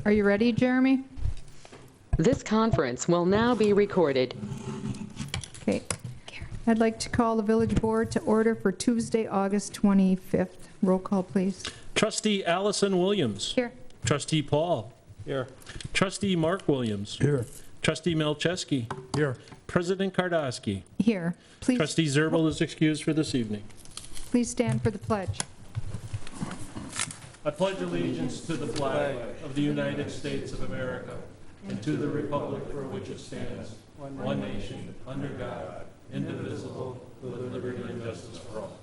Are you ready, Jeremy? This conference will now be recorded. Okay. I'd like to call the village board to order for Tuesday, August 25th. Roll call, please. Trustee Allison Williams. Here. Trustee Paul. Here. Trustee Mark Williams. Here. Trustee Melchewski. Here. President Kardowski. Here. Please, Trustee Zerbal is excused for this evening. please stand for the pledge. I pledge allegiance to the flag of the United States of America and to the republic for which it stands, one nation, under God, indivisible, with liberty and justice for all.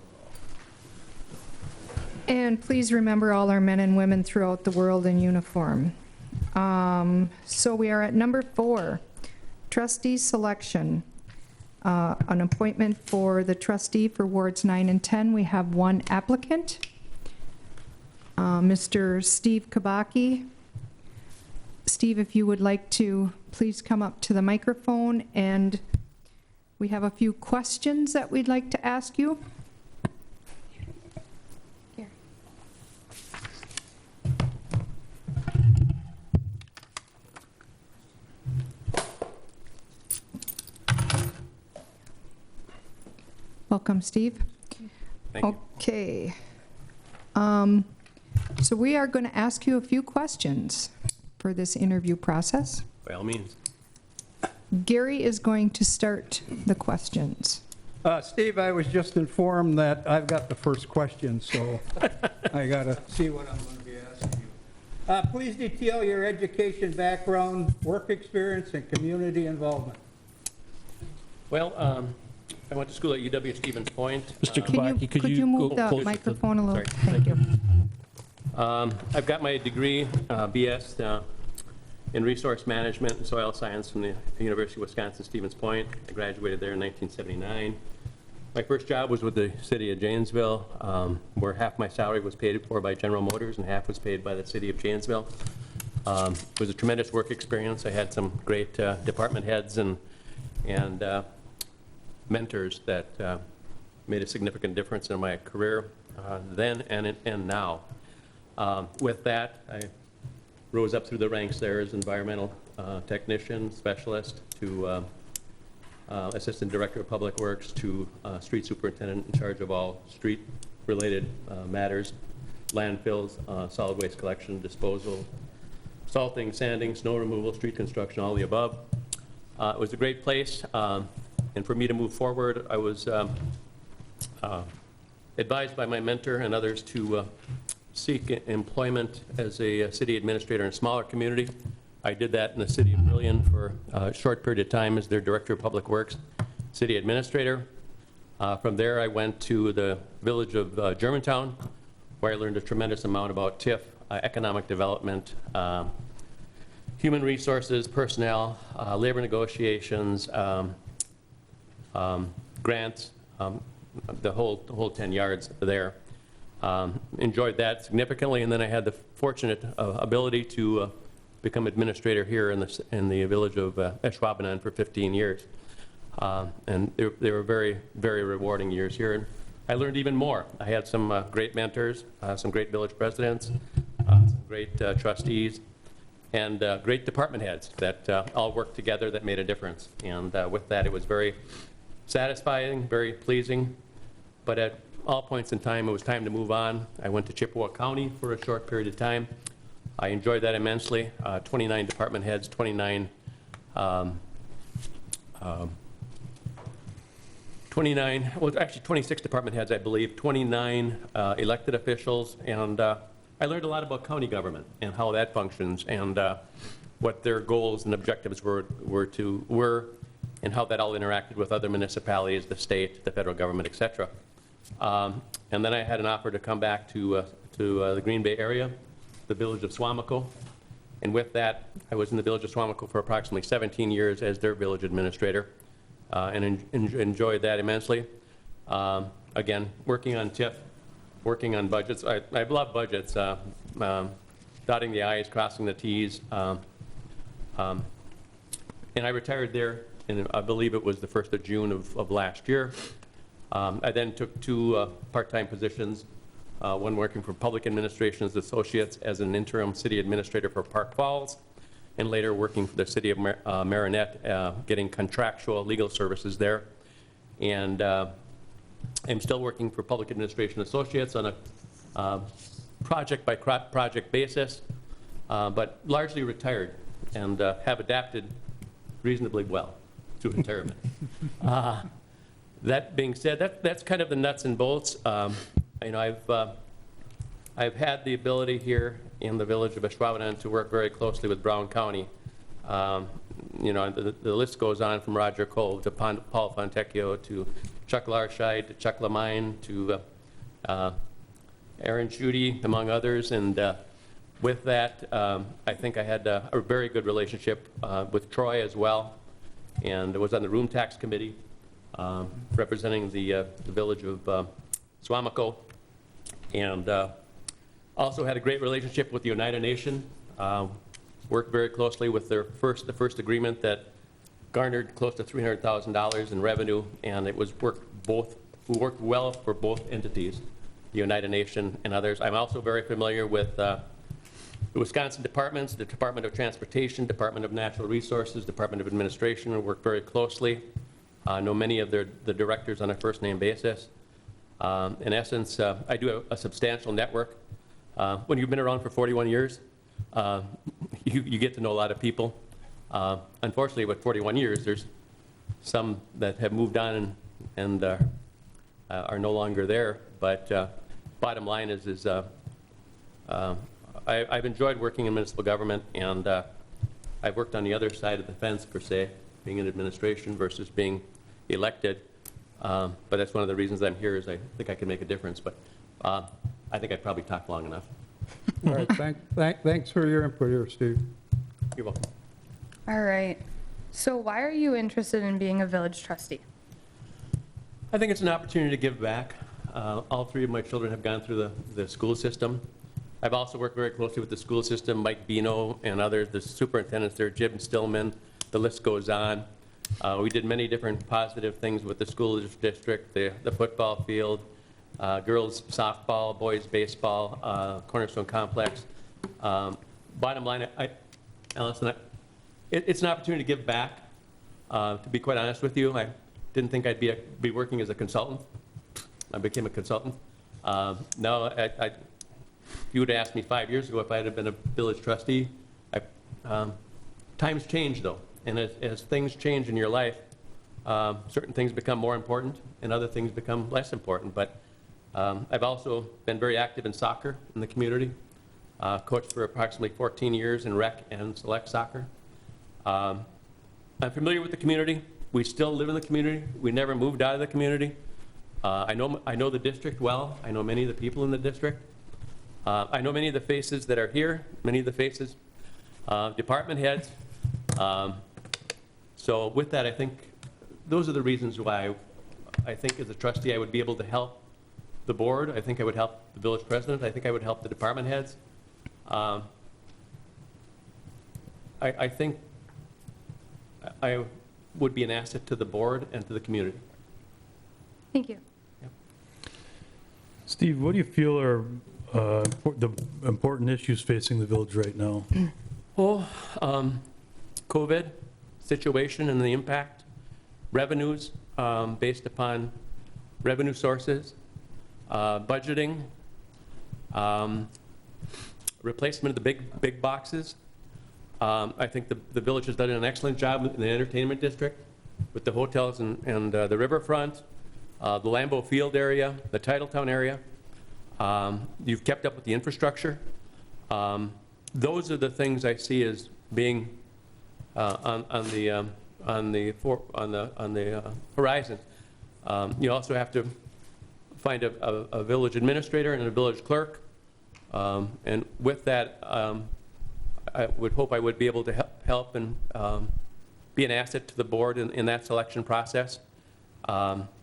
And please remember all our men and women throughout the world in uniform. So we are at number 4, trustee selection. An appointment for the trustee for wards 9 and 10. We have one applicant, Mr. Steve Kabaki. Steve, if you would like to please come up to the microphone, and we have a few questions that we'd like to ask you. Here. Welcome, Steve. Thank you. Okay. So we are going to ask you a few questions for this interview process. By all means. Gary is going to start the questions. Steve, I was just informed that I've got the first question, so I got to see what I'm going to be asking you. Please detail your education background, work experience, and community involvement. Well, I went to school at UW Stevens Point. Mr. Can Kabaki, could you move go the closer to- microphone a little? Sorry. Thank you. I've got my degree, BS, in resource management and soil science from the University of Wisconsin Stevens Point. I graduated there in 1979. My first job was with the city of Janesville, where half my salary was paid for by General Motors and half was paid by the city of Janesville. It was a tremendous work experience. I had some great department heads and mentors that made a significant difference in my career then and now. With that, I rose up through the ranks there as environmental technician, specialist, to assistant director of public works, to street superintendent in charge of all street-related matters, landfills, solid waste collection, disposal, salting, sanding, snow removal, street construction, all the above. It was a great place, and for me to move forward, I was advised by my mentor and others to seek employment as a city administrator in a smaller community. I did that in the city of Brillion for a short period of time as their director of public works, city administrator. From there, I went to the village of Germantown, where I learned a tremendous amount about TIF, economic development, human resources, personnel, labor negotiations, grants, the whole 10 yards there. Enjoyed that significantly, and then I had the fortunate ability to become administrator here in the village of Ashwaubenon for 15 years. And they were very, very rewarding years here. And I learned even more. I had some great mentors, some great village presidents, some great trustees, and great department heads that all worked together that made a difference. And with that, it was very satisfying, very pleasing. But at all points in time, it was time to move on. I went to Chippewa County for a short period of time. I enjoyed that immensely. 29 department heads, 29, well, actually 26 department heads, I believe, 29 elected officials, and I learned a lot about county government and how that functions, and what their goals and objectives were, and how that all interacted with other municipalities, the state, the federal government, et cetera. And then I had an offer to come back to the Green Bay area, the village of Suamico. And with that, I was in the village of Suamico for approximately 17 years as their village administrator, and enjoyed that immensely. Again, working on TIF, working on budgets. I love budgets, dotting the I's, crossing the T's. And I retired there, and I believe it was the 1st of June of last year. I then took 2 part-time positions one working for Public Administration's Associates as an interim city administrator for Park Falls, and later working for the city of Marina, getting contractual legal services there. And I'm still working for Public Administration Associates on a project-by-project basis, but largely retired and have adapted reasonably well to retirement. That being said, that's kind of the nuts and bolts. You know, I've had the ability here in the village of Ashwaubenon to work very closely with Brown County. You know, the list goes on from Roger Cole to Paul Fontecchio to Chuck Larscheid to Chuck Lamine to Aaron Schutte, among others. And with that, I think I had a very good relationship with Troy as well, and was on the Room Tax Committee representing the village of Suamico, and also had a great relationship with the Oneida Nation. Worked very closely with the first agreement that garnered close to $300,000 in revenue, and it was worked well for both entities, the Oneida Nation and others. I'm also very familiar with the Wisconsin departments, the Department of Transportation, Department of Natural Resources, Department of Administration, and work very closely. Know many of the directors on a first name basis. In essence, I do a substantial network. When you've been around for 41 years, you get to know a lot of people. Unfortunately, with 41 years, there's some that have moved on and are no longer there. But bottom line is I've enjoyed working in municipal government, and I've worked on the other side of the fence, per se, being in administration versus being elected. But that's one of the reasons I'm here, is I think I can make a difference. But I think I probably talked long enough. All right, thanks for your input here, Steve. You're welcome. All right. So why are you interested in being a village trustee? I think it's an opportunity to give back. All three of my children have gone through the school system. I've also worked very closely with the school system, Mike Bino and others, the superintendents there, Jim Stillman, the list goes on. We did many different positive things with the school district, the football field, girls softball, boys baseball, Cornerstone Complex. Bottom line, Allison, it's an opportunity to give back. To be quite honest with you, I didn't think I'd be working as a consultant. I became a consultant. No, if you would have asked me 5 years ago if I had been a village trustee, times change though. And as things change in your life, certain things become more important and other things become less important. But I've also been very active in soccer in the community. Coached for approximately 14 years in rec and select soccer. I'm familiar with the community. We still live in the community. We never moved out of the community. I know the district well. I know many of the people in the district. I know many of the faces that are here, many of the faces, department heads. So with that, I think those are the reasons why I think as a trustee I would be able to help the board. I think I would help the village president. I think I would help the department heads. I think I would be an asset to the board and to the community. Thank you. Steve, what do you feel are the important issues facing the village right now? Well, COVID situation and the impact, revenues based upon revenue sources, budgeting, replacement of the big boxes. I think the village has done an excellent job in the entertainment district with the hotels and the riverfront, the Lambeau Field area, the Titletown area. You've kept up with the infrastructure. Those are the things I see as being on the horizon. You also have to find a village administrator and a village clerk, and with that, I would hope I would be able to help and be an asset to the board in that selection process.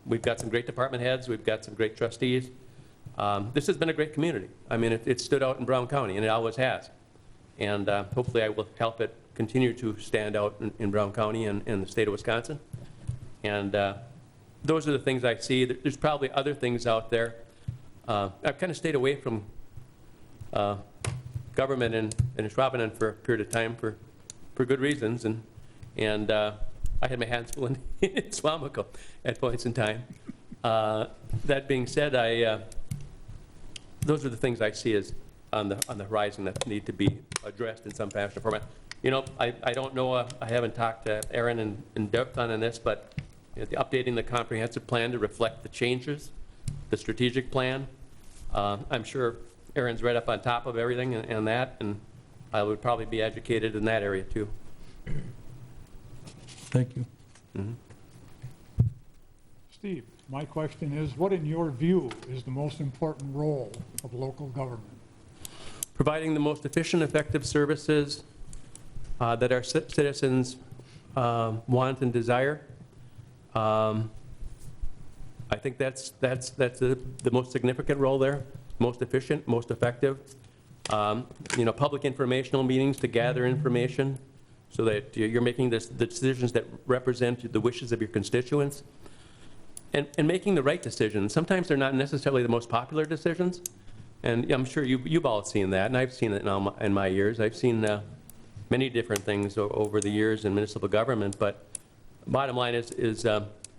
We've got some great department heads. We've got some great trustees. This has been a great community. I mean, it stood out in Brown County, and it always has. And hopefully I will help it continue to stand out in Brown County and in the state of Wisconsin. And those are the things I see. There's probably other things out there. I've kind of stayed away from government in Ashwaubenon for a period of time for good reasons, and I had my hands full in Swamico at points in time. That being said, those are the things I see as on the horizon that need to be addressed in some fashion or format. You know, I don't know, I haven't talked to Aaron in depth on this, but you know, updating the comprehensive plan to reflect the changes, the strategic plan. I'm sure Aaron's right up on top of everything and that, and I would probably be educated in that area too. Thank you. Steve, my question is, what in your view is the most important role of local government? Providing the most efficient, effective services that our citizens want and desire. I think that's the most significant role there, most efficient, most effective. You know, public informational meetings to gather information so that you're making the decisions that represent the wishes of your constituents, and making the right decisions. Sometimes they're not necessarily the most popular decisions, and I'm sure you've all seen that, and I've seen it in my years. I've seen many different things over the years in municipal government, but bottom line is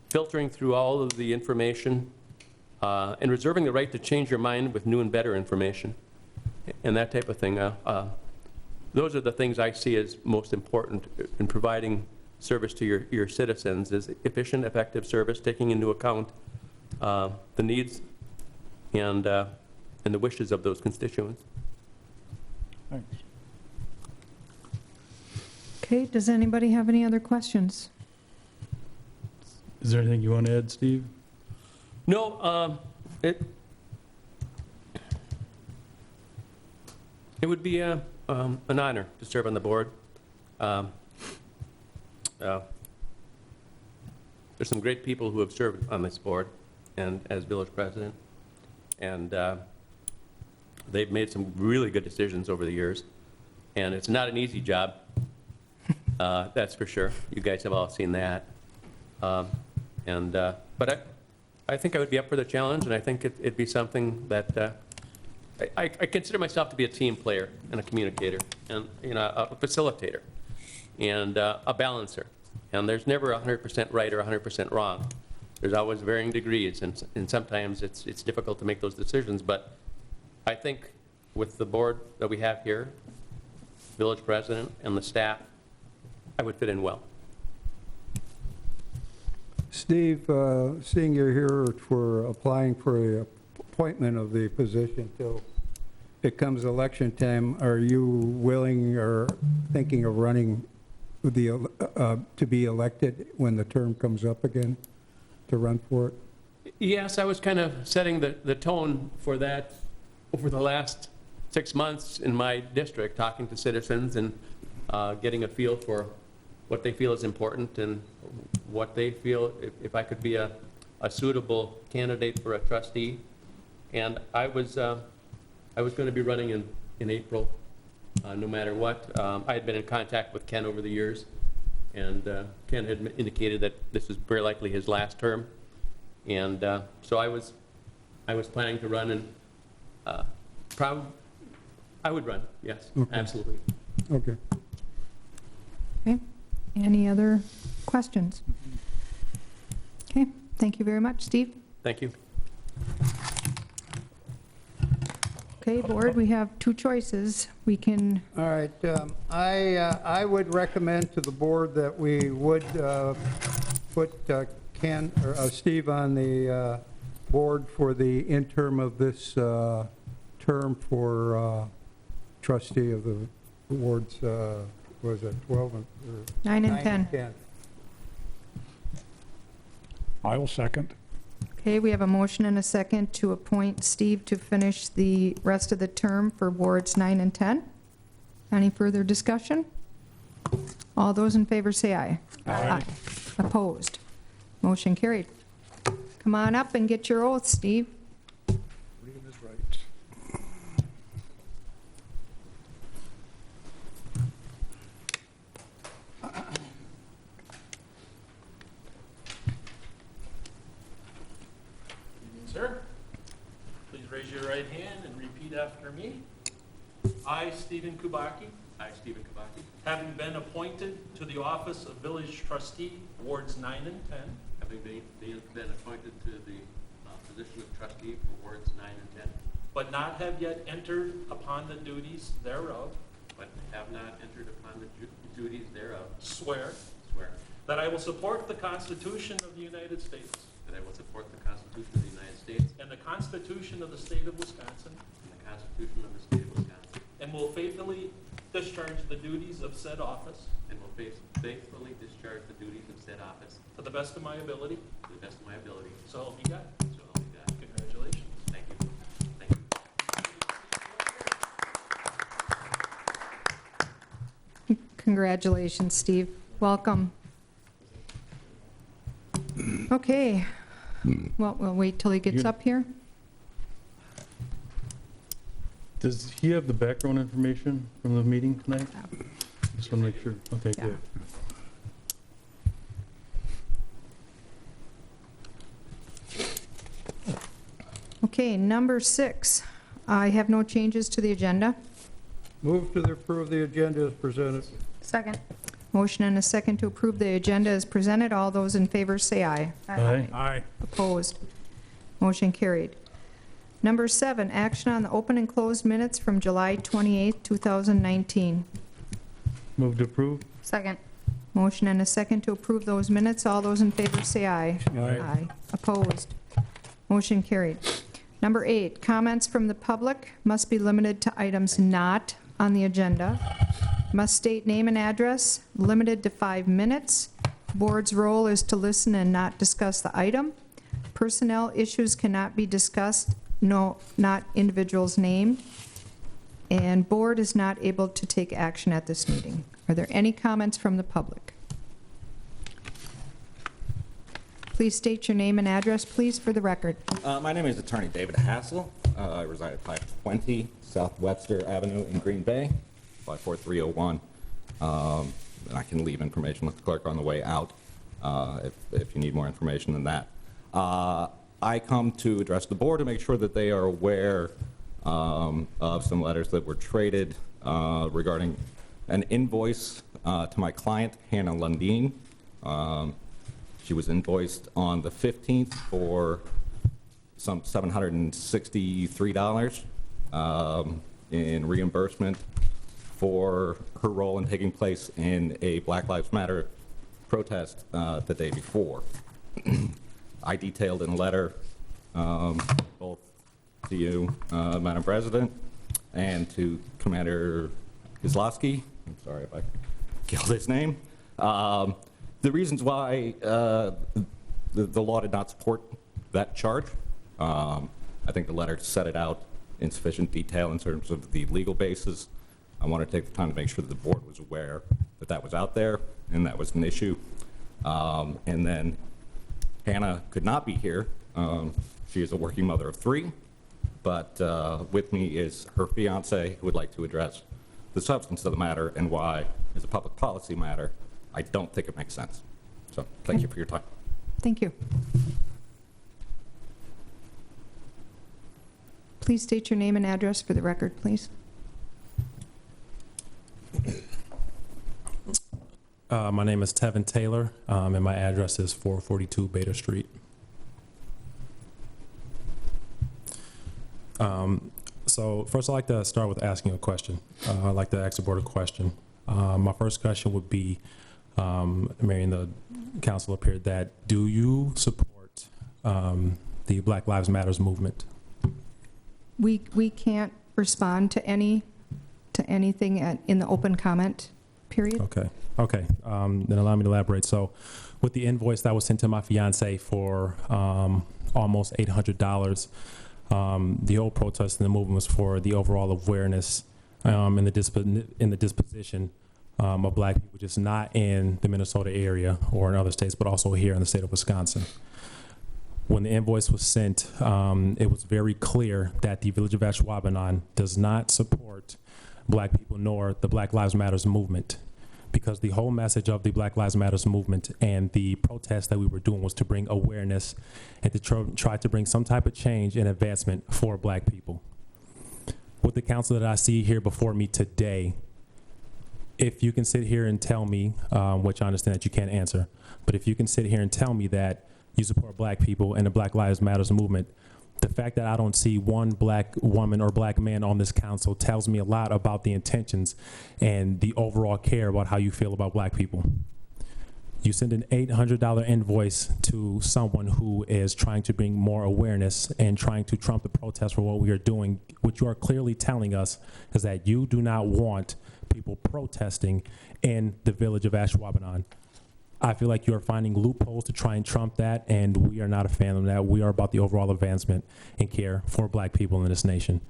filtering through all of the information and reserving the right to change your mind with new and better information and that type of thing. Those are the things I see as most important in providing service to your citizens, is efficient, effective service, taking into account the needs and the wishes of those constituents. Thanks. Okay, does anybody have any other questions? Is there anything you want to add, Steve? No, it would be an honor to serve on the board. There's some great people who have served on this board and as village president, and they've made some really good decisions over the years, and it's not an easy job, that's for sure. You guys have all seen that. But I think I would be up for the challenge, and I think it'd be something that I consider myself to be a team player and a communicator, and you know, a facilitator, and a balancer. And there's never 100% right or 100% wrong. There's always varying degrees, and sometimes it's difficult to make those decisions. But I think with the board that we have here, village president and the staff, I would fit in well. Steve, seeing you're here for applying for the appointment of the position till it comes election time, are you willing or thinking of running to be elected when the term comes up again, to run for it? Yes, I was kind of setting the tone for that over the last 6 months in my district, talking to citizens and getting a feel for what they feel is important and what they feel if I could be a suitable candidate for a trustee. And I was going to be running in April, no matter what. I had been in contact with Ken over the years, and Ken had indicated that this is very likely his last term. And so I was planning to run, and I would run, yes, Okay. absolutely. Okay. Okay, any other questions? Okay, thank you very much, Steve. Thank you. Okay, board, we have two choices. We can, All right, I would recommend to the board that we would put Steve on the board for the interim of this term for trustee of the wards, was it 12 or 9 and 10. I will second. Okay, we have a motion and a second to appoint Steve to finish the rest of the term for wards 9 and 10. Any further discussion? All those in favor say aye. Aye. Opposed? Motion carried. Come on up and get your oath, Steve. Reading his rights. Sir, please raise I, Stephen Kubaki, I, Stephen Kabaki, having been appointed to the office of village trustee, wards 9 and 10, having been appointed to the position of trustee for wards 9 and 10, but not have yet entered upon the duties thereof, but have not entered upon the duties thereof, swear swear that I will support the Constitution of the United States that I will support the Constitution of the United States and the Constitution of the state of Wisconsin, and the Constitution of the state of Wisconsin, and will faithfully discharge the duties of said office and will faithfully discharge the duties of said office to the best of my ability. to the best of my ability. So help me God. So help me God. Congratulations. Thank you. Thank you. Congratulations, Steve. Welcome. Okay. Well, we'll wait till he gets up here. Does he have the background information from the meeting tonight? Just want to make sure. Okay, Yeah. good. Okay, number 6. I have no changes to the agenda. Move to approve the agenda as presented. Second. Motion and a second to approve the agenda as presented. All those in favor say aye. Aye. Aye. Opposed? Motion carried. Number 7, action on the open and closed minutes from July 28, 2019. Move to approve? Second. Motion and a second to approve those minutes. All those in favor say aye. Aye. Opposed? Motion carried. Number 8, comments from the public must be limited to items not on the agenda. Must state name and address, limited to 5 minutes. Board's role is to listen and not discuss the item. Personnel issues cannot be discussed, no, not individual's name. And board is not able to take action at this meeting. Are there any comments from the public? Please state your name and address, please, for the record. My name is Attorney David Hassel. I reside at 520 South Webster Avenue in Green Bay, 54301. And I can leave information with the clerk on the way out if you need more information than that. I come to address the board to make sure that they are aware of some letters that were traded regarding an invoice to my client, Hannah Lundeen. She was invoiced on the 15th for some $763 in reimbursement for her role in taking place in a Black Lives Matter protest the day before. I detailed in a letter both to you, Madam President, and to Commander Kozlowski. I'm sorry if I killed his name. The reasons why the law did not support that charge, I think the letter set it out in sufficient detail in terms of the legal basis. I want to take the time to make sure that the board was aware that that was out there and that was an issue. And then Hannah could not be here. She is a working mother of 3, but with me is her fiance who would like to address the substance of the matter and why, as a public policy matter, I don't think it makes sense. So thank you for your time. Thank you. Please state your name and address for the record, please. My name is Tevin Taylor, and my address is 442 Bader Street. So first, I'd like to start with asking a question. I'd like to ask the board a question. My first question would be, Marion, the council up here, that do you support the Black Lives Matters movement? We can't respond to anything in the open comment period. Okay. Then allow me to elaborate. So with the invoice that was sent to my fiance for almost $800, the whole protest and the movement was for the overall awareness in the disposition of Black people, just not in the Minnesota area or in other states, but also here in the state of Wisconsin. When the invoice was sent, it was very clear that the village of Ashwaubenon does not support Black people nor the Black Lives Matters movement, because the whole message of the Black Lives Matters movement and the protest that we were doing was to bring awareness and to try to bring some type of change and advancement for Black people. with the council that I see here before me today, if you can sit here and tell me, which I understand that you can't answer, but if you can sit here and tell me that you support black people and the Black Lives Matters movement, the fact that I don't see one black woman or black man on this council tells me a lot about the intentions and the overall care about how you feel about black people. You send an $800 invoice to someone who is trying to bring more awareness and trying to trump the protest for what we are doing. What you are clearly telling us is that you do not want people protesting in the village of Ashwaubenon. I feel like you are finding loopholes to try and trump that, and we are not a fan of that. We are about the overall advancement and care for black people in this nation.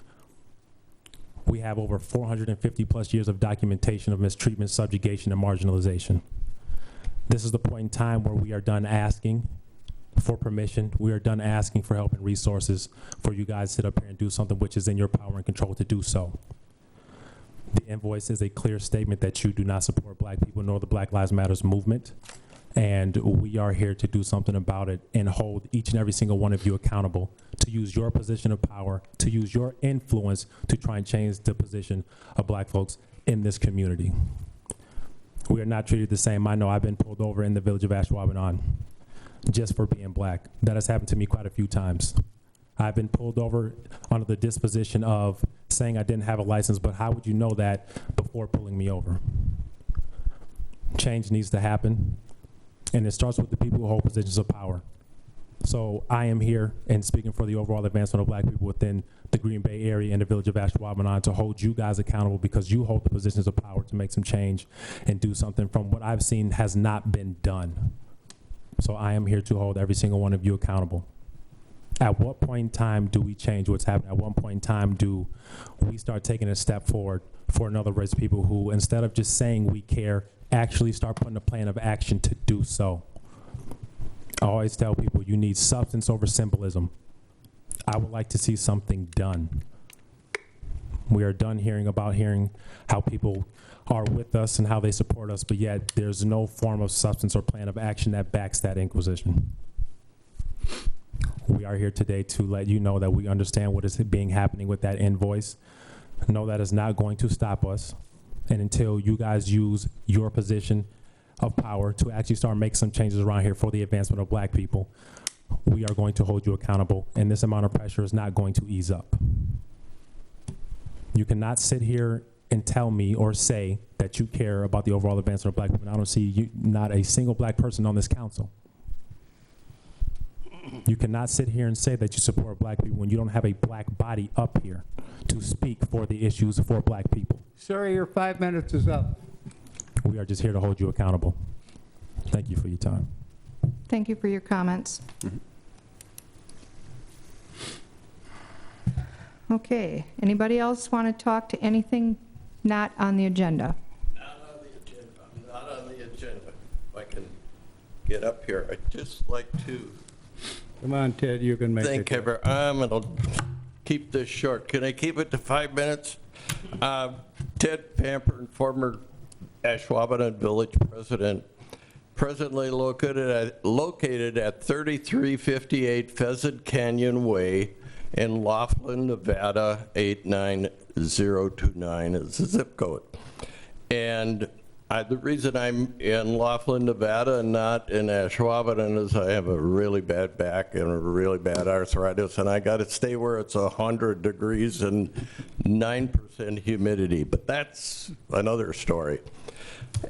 We have over 450 plus years of documentation of mistreatment, subjugation, and marginalization. This is the point in time where we are done asking for permission. We are done asking for help and resources for you guys to sit up here and do something which is in your power and control to do so. The invoice is a clear statement that you do not support black people nor the Black Lives Matters movement. And we are here to do something about it and hold each and every single one of you accountable to use your position of power, to use your influence to try and change the position of black folks in this community. We are not treated the same. I know I've been pulled over in the village of Ashwaubenon just for being black. That has happened to me quite a few times. I've been pulled over under the disposition of saying I didn't have a license, but how would you know that before pulling me over? Change needs to happen, and it starts with the people who hold positions of power. So I am here and speaking for the overall advancement of black people within the Green Bay area and the village of Ashwaubenon to hold you guys accountable because you hold the positions of power to make some change and do something from what I've seen has not been done. So I am here to hold every single one of you accountable. At what point in time do we change what's happening? At what point in time do we start taking a step forward for another race of people who, instead of just saying we care, actually start putting a plan of action to do so? I always tell people you need substance over symbolism. I would like to see something done. We are done hearing how people are with us and how they support us, but yet there's no form of substance or plan of action that backs that inquisition. We are here today to let you know that we understand what is happening with that invoice. No, that is not going to stop us. And until you guys use your position of power to actually start making some changes around here for the advancement of black people, we are going to hold you accountable, and this amount of pressure is not going to ease up. You cannot sit here and tell me or say that you care about the overall advancement of black people. I don't see not a single black person on this council. You cannot sit here and say that you support black people when you don't have a black body up here to speak for the issues for black people. Sir, your 5 minutes is up. We are just here to hold you accountable. Thank you for your time. Thank you for your comments. Okay, anybody else want to talk to anything not on the agenda? Not on the agenda. If I can get up here, I'd just like to Come on, Ted, you can make it. thank everyone. I'm going to keep this short. Can I keep it to 5 minutes? Ted Pampern, former Ashwaubenon Village President, presently located at 3358 Pheasant Canyon Way in Laughlin, Nevada, 89029 is the zip code. And the reason I'm in Laughlin, Nevada and not in Ashwaubenon is I have a really bad back and a really bad arthritis, and I got to stay where it's 100 degrees and 9% humidity, but that's another story.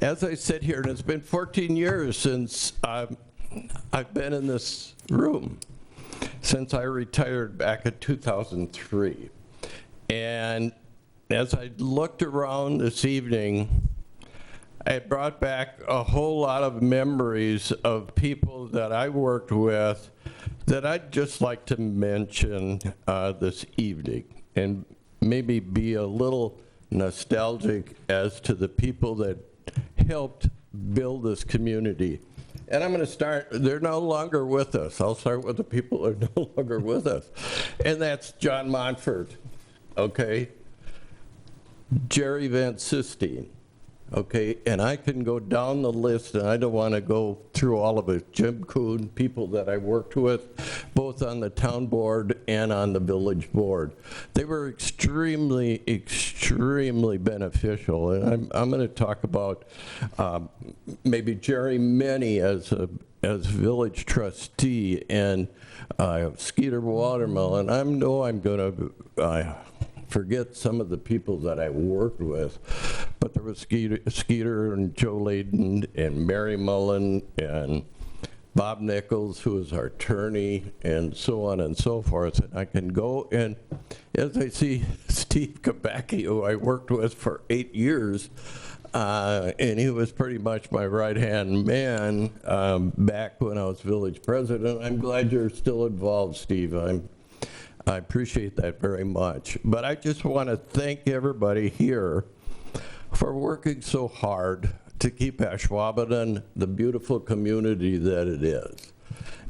As I sit here, and it's been 14 years since I've been in this room, since I retired back in 2003. And as I looked around this evening, it brought back a whole lot of memories of people that I worked with that I'd just like to mention this evening and maybe be a little nostalgic as to the people that helped build this community. And I'm going to start, they're no longer with us. I'll start with the people that are no longer with us. And that's John Montfort, okay? Jerry Van Sistine, okay? And I can go down the list, and I don't want to go through all of it. Jim Kuhn, people that I worked with, both on the town board and on the village board. They were extremely, extremely beneficial. And I'm going to talk about maybe Jerry Many as village trustee and Skeeter Watermelon. I know I'm going to forget some of the people that I worked with, but there was Skeeter and Joe Layden and Mary Mullen and Bob Nichols, who was our attorney, and so on and so forth. And I can go, and as I see Steve Kabacki, who I worked with for 8 years, and he was pretty much my right-hand man back when I was village president. I'm glad you're still involved, Steve. I appreciate that very much. But I just want to thank everybody here for working so hard to keep Ashwaubenon the beautiful community that it is.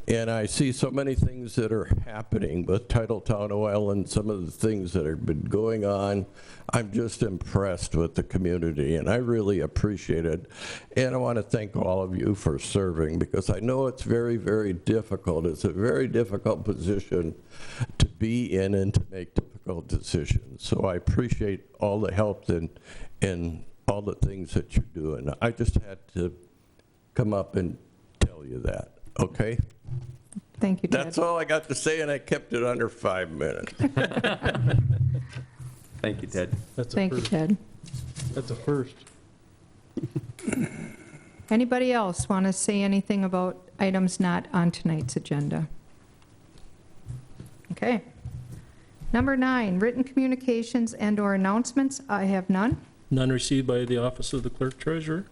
And I see so many things that are happening with Titletown Oil and some of the things that have been going on. I'm just impressed with the community, and I really appreciate it. And I want to thank all of you for serving, because I know it's very, very difficult. It's a very difficult position to be in and to make difficult decisions. So I appreciate all the help and all the things that you're doing. I just had to come up and tell you that, okay? Thank you, Ted. That's all I got to say, and I kept it under 5 minutes. Thank you, Ted. Thank you, Ted. That's a first. Anybody else want to say anything about items not on tonight's agenda? Okay. Number 9, written communications and/or announcements. I have none. None received by the Office of the Clerk Treasurer.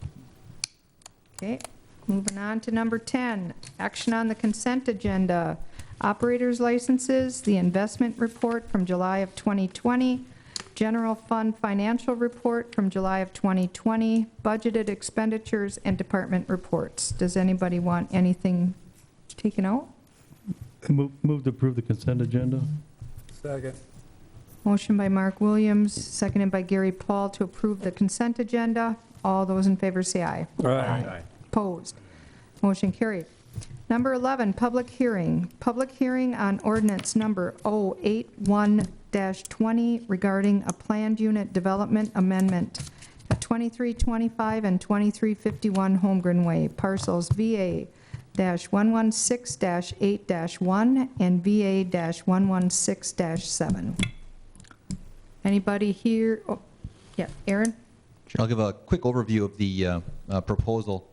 Okay, moving on to number 10, action on the consent agenda. Operators licenses, the investment report from July of 2020, general fund financial report from July of 2020, budgeted expenditures, and department reports. Does anybody want anything taken out? Move to approve the consent agenda. Second. Motion by Mark Williams, seconded by Gary Paul to approve the consent agenda. All those in favor say aye. Aye. Opposed? Motion carried. Number 11, public hearing. Public hearing on ordinance number 081-20 regarding a planned unit development amendment at 2325 and 2351 Homegrown Way, parcels VA-116-8-1 and VA-116-7. Anybody here? Oh, yeah, Aaron? Sure, I'll give a quick overview of the proposal.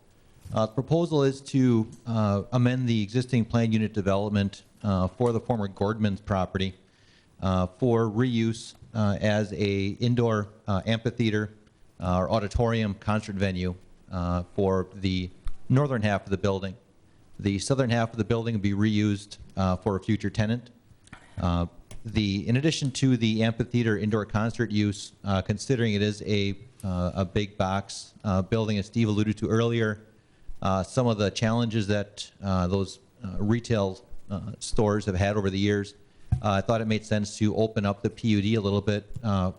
The proposal is to amend the existing planned unit development for the former Gordman's property for reuse as a indoor amphitheater or auditorium concert venue for the northern half of the building. The southern half of the building will be reused for a future tenant. In addition to the amphitheater indoor concert use, considering it is a big box building, as Steve alluded to earlier, some of the challenges that those retail stores have had over the years, I thought it made sense to open up the PUD a little bit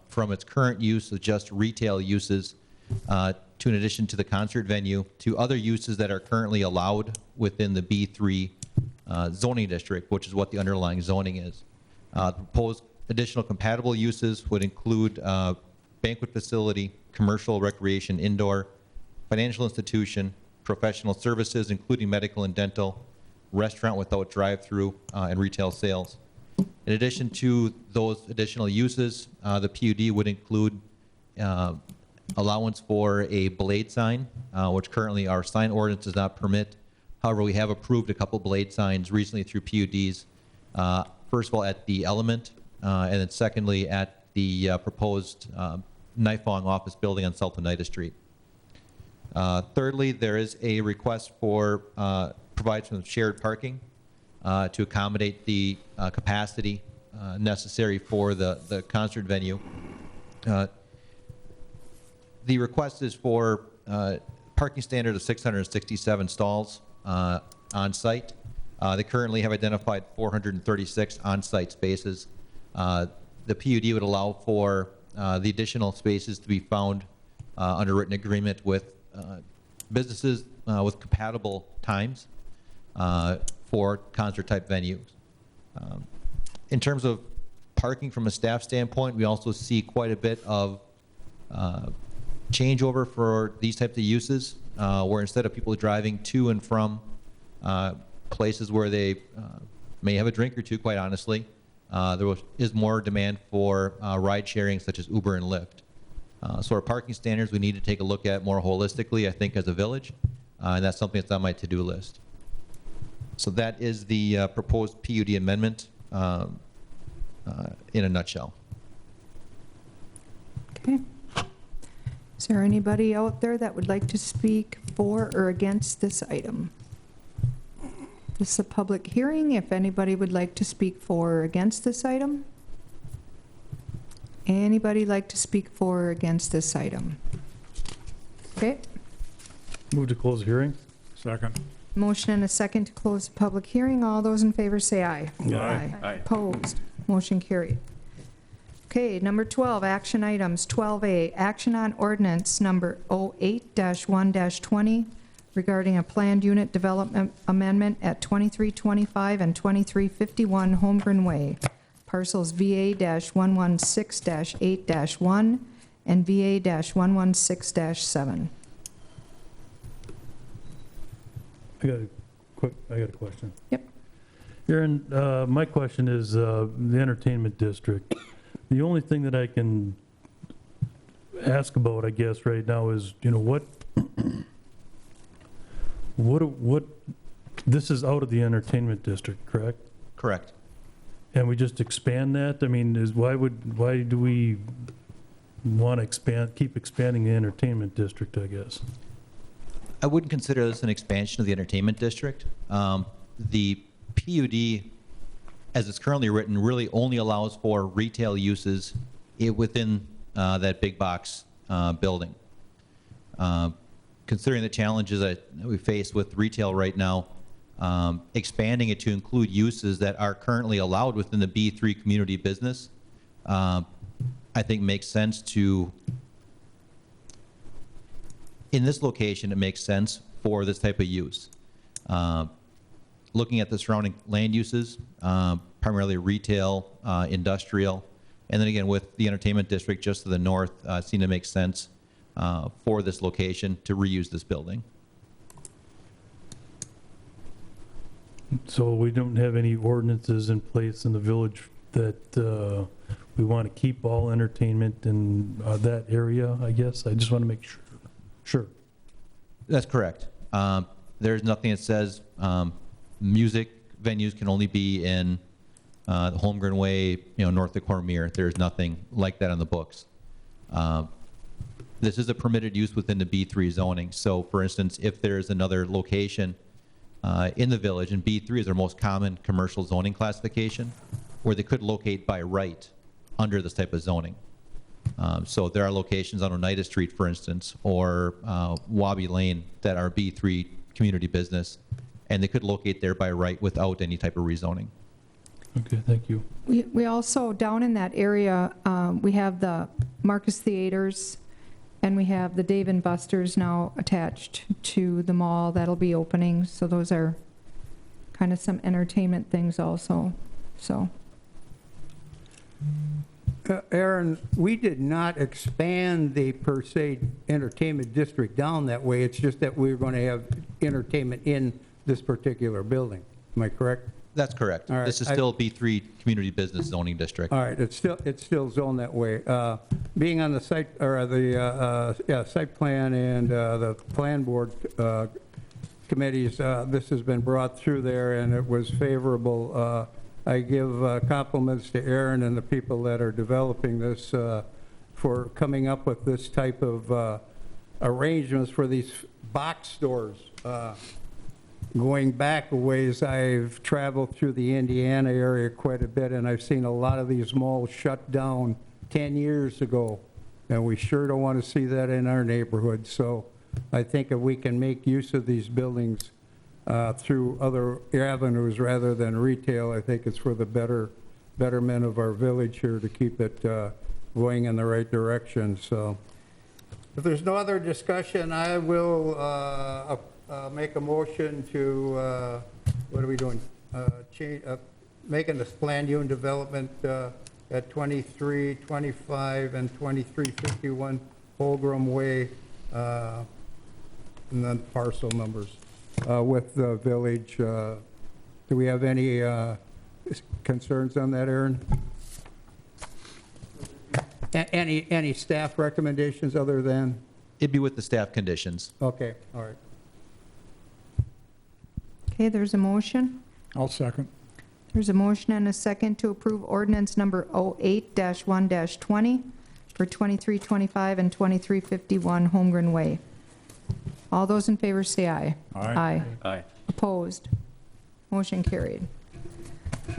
from its current use of just retail uses to, in addition to the concert venue, to other uses that are currently allowed within the B3 zoning district, which is what the underlying zoning is. The proposed additional compatible uses would include banquet facility, commercial, recreation, indoor, financial institution, professional services, including medical and dental, restaurant without drive-through, and retail sales. In addition to those additional uses, the PUD would include allowance for a blade sign, which currently our sign ordinance does not permit. However, we have approved a couple blade signs recently through PUDs. First of all, at the Element, and then secondly, at the proposed Nifong office building on South Oneida Street. Thirdly, there is a request for provide some shared parking to accommodate the capacity necessary for the concert venue. The request is for parking standard of 667 stalls on site. They currently have identified 436 on-site spaces. The PUD would allow for the additional spaces to be found under written agreement with businesses with compatible times for concert-type venues. In terms of parking from a staff standpoint, we also see quite a bit of changeover for these types of uses, where instead of people driving to and from places where they may have a drink or two, quite honestly, is more demand for ride sharing such as Uber and Lyft. So our parking standards we need to take a look at more holistically, I think, as a village, and that's something that's on my to-do list. So that is the proposed PUD amendment in a nutshell. Okay. Is there anybody out there that would like to speak for or against this item? This is a public hearing. If anybody would like to speak for or against this item? Anybody like to speak for or against this item? Okay. Move to close the hearing? Second. Motion and a second to close the public hearing. All those in favor say aye. Aye. Opposed? Motion carried. Okay, number 12, action items. 12A, action on ordinance number 08-1-20 regarding a planned unit development amendment at 2325 and 2351 Homegrown Way, parcels VA-116-8-1 and VA-116-7. I got a question. Yep. Aaron, my question is the entertainment district. The only thing that I can ask about, I guess, right now is, you know, what, this is out of the entertainment district, correct? Correct. And we just expand that? I mean, why do we want to keep expanding the entertainment district, I guess? I wouldn't consider this an expansion of the entertainment district. The PUD, as it's currently written, really only allows for retail uses within that big box building. Considering the challenges that we face with retail right now, expanding it to include uses that are currently allowed within the B3 community business, I think makes sense to, in this location, it makes sense for this type of use. Looking at the surrounding land uses, primarily retail, industrial, and then again with the entertainment district just to the north, seemed to make sense for this location to reuse this building. So we don't have any ordinances in place in the village that we want to keep all entertainment in that area, I guess? I just want to make sure. Sure. That's correct. There's nothing that says music venues can only be in the Homegrown Way, north of Cormier. There's nothing like that on the books. This is a permitted use within the B3 zoning. So for instance, if there's another location in the village, and B3 is their most common commercial zoning classification, where they could locate by right under this type of zoning. So there are locations on Oneida Street, for instance, or Wabi Lane that are B3 community business, and they could locate there by right without any type of rezoning. Okay, thank you. We also, down in that area, we have the Marcus Theaters, and we have the Dave & Buster's now attached to the mall that'll be opening. So those are kind of some entertainment things also, so. Aaron, we did not expand the per se entertainment district down that way. It's just that we're going to have entertainment in this particular building. Am I correct? That's correct. All right. This is still B3 community business zoning district. All right, it's still zoned that way. Being on the site, or the site plan and the plan board committees, this has been brought through there and it was favorable. I give compliments to Aaron and the people that are developing this for coming up with this type of arrangements for these box stores. Going back a ways, I've traveled through the Indiana area quite a bit, and I've seen a lot of these malls shut down 10 years ago, and we sure don't want to see that in our neighborhood. So I think if we can make use of these buildings through other avenues rather than retail, I think it's for the betterment of our village here to keep it going in the right direction. So if there's no other discussion, I will make a motion to, what are we doing? making this planned unit development at 2325 and 2351 Homegrown Way, and then parcel numbers with the village. Do we have any concerns on that, Aaron? Any staff recommendations other than? It'd be with the staff conditions. Okay, all right. Okay, there's a motion. I'll second. There's a motion and a second to approve ordinance number 08-1-20 for 2325 and 2351 Homegrown Way. All those in favor say aye. Aye. Aye. Opposed? Motion carried.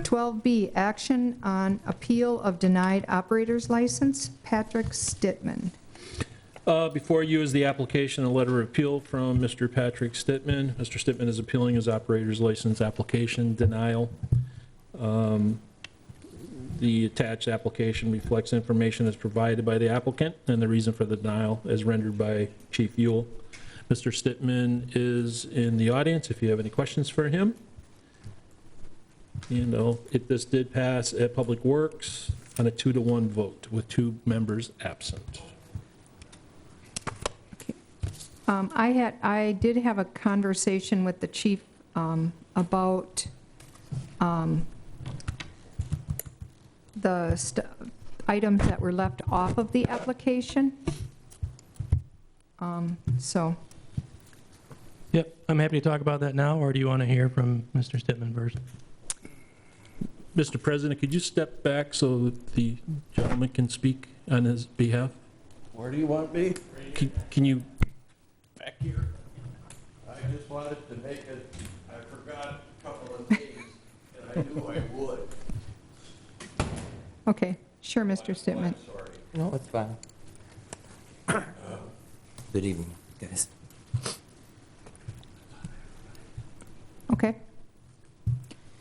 12B, action on appeal of denied operator's license. Patrick Stittman. Before you is the application, a letter of appeal from Mr. Patrick Stittman. Mr. Stittman is appealing his operator's license application denial. The attached application reflects information that's provided by the applicant, and the reason for the denial is rendered by Chief Ewell. Mr. Stittman is in the audience if you have any questions for him. You know, this did pass at Public Works on a 2-to-1 vote with 2 members absent. I did have a conversation with the chief about the items that were left off of the application. So. Yep, I'm happy to talk about that now, or do you want to hear from Mr. Stittman first? Mr. President, could you step back so that the gentleman can speak on his behalf? Where do you want me? Can you? Back here. I just wanted to make it, I forgot a couple of things, and I knew I would. Okay, sure, Mr. Stittman. Sorry. No, it's fine. Good evening, guys. Okay.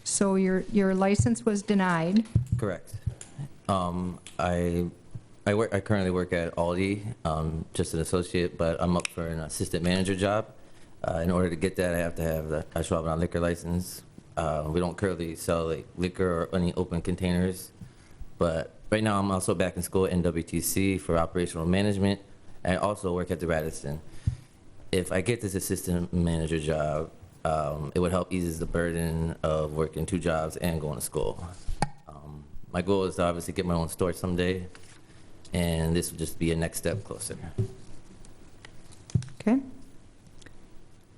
So your license was denied. Correct. I currently work at Aldi, just an associate, but I'm up for an assistant manager job. In order to get that, I have to have the Ashwaubenon liquor license. We don't currently sell liquor or any open containers, but right now I'm also back in school at NWTC for operational management. I also work at the Radisson. If I get this assistant manager job, it would help ease the burden of working 2 jobs and going to school. My goal is to obviously get my own store someday, and this would just be a next step closer. Okay.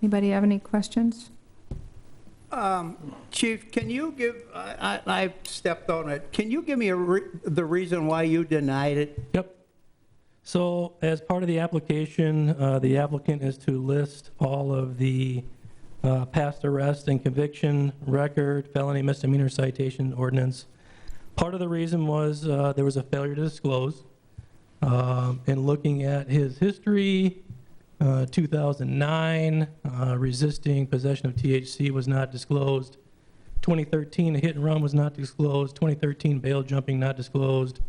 Anybody have any questions? Chief, can you give, I stepped on it, can you give me the reason why you denied it? Yep. So as part of the application, the applicant is to list all of the past arrest and conviction record, felony misdemeanor citation ordinance. Part of the reason was there was a failure to disclose. In looking at his history, 2009, resisting possession of THC was not disclosed. 2013, a hit and run was not disclosed. 2013, bail jumping not disclosed.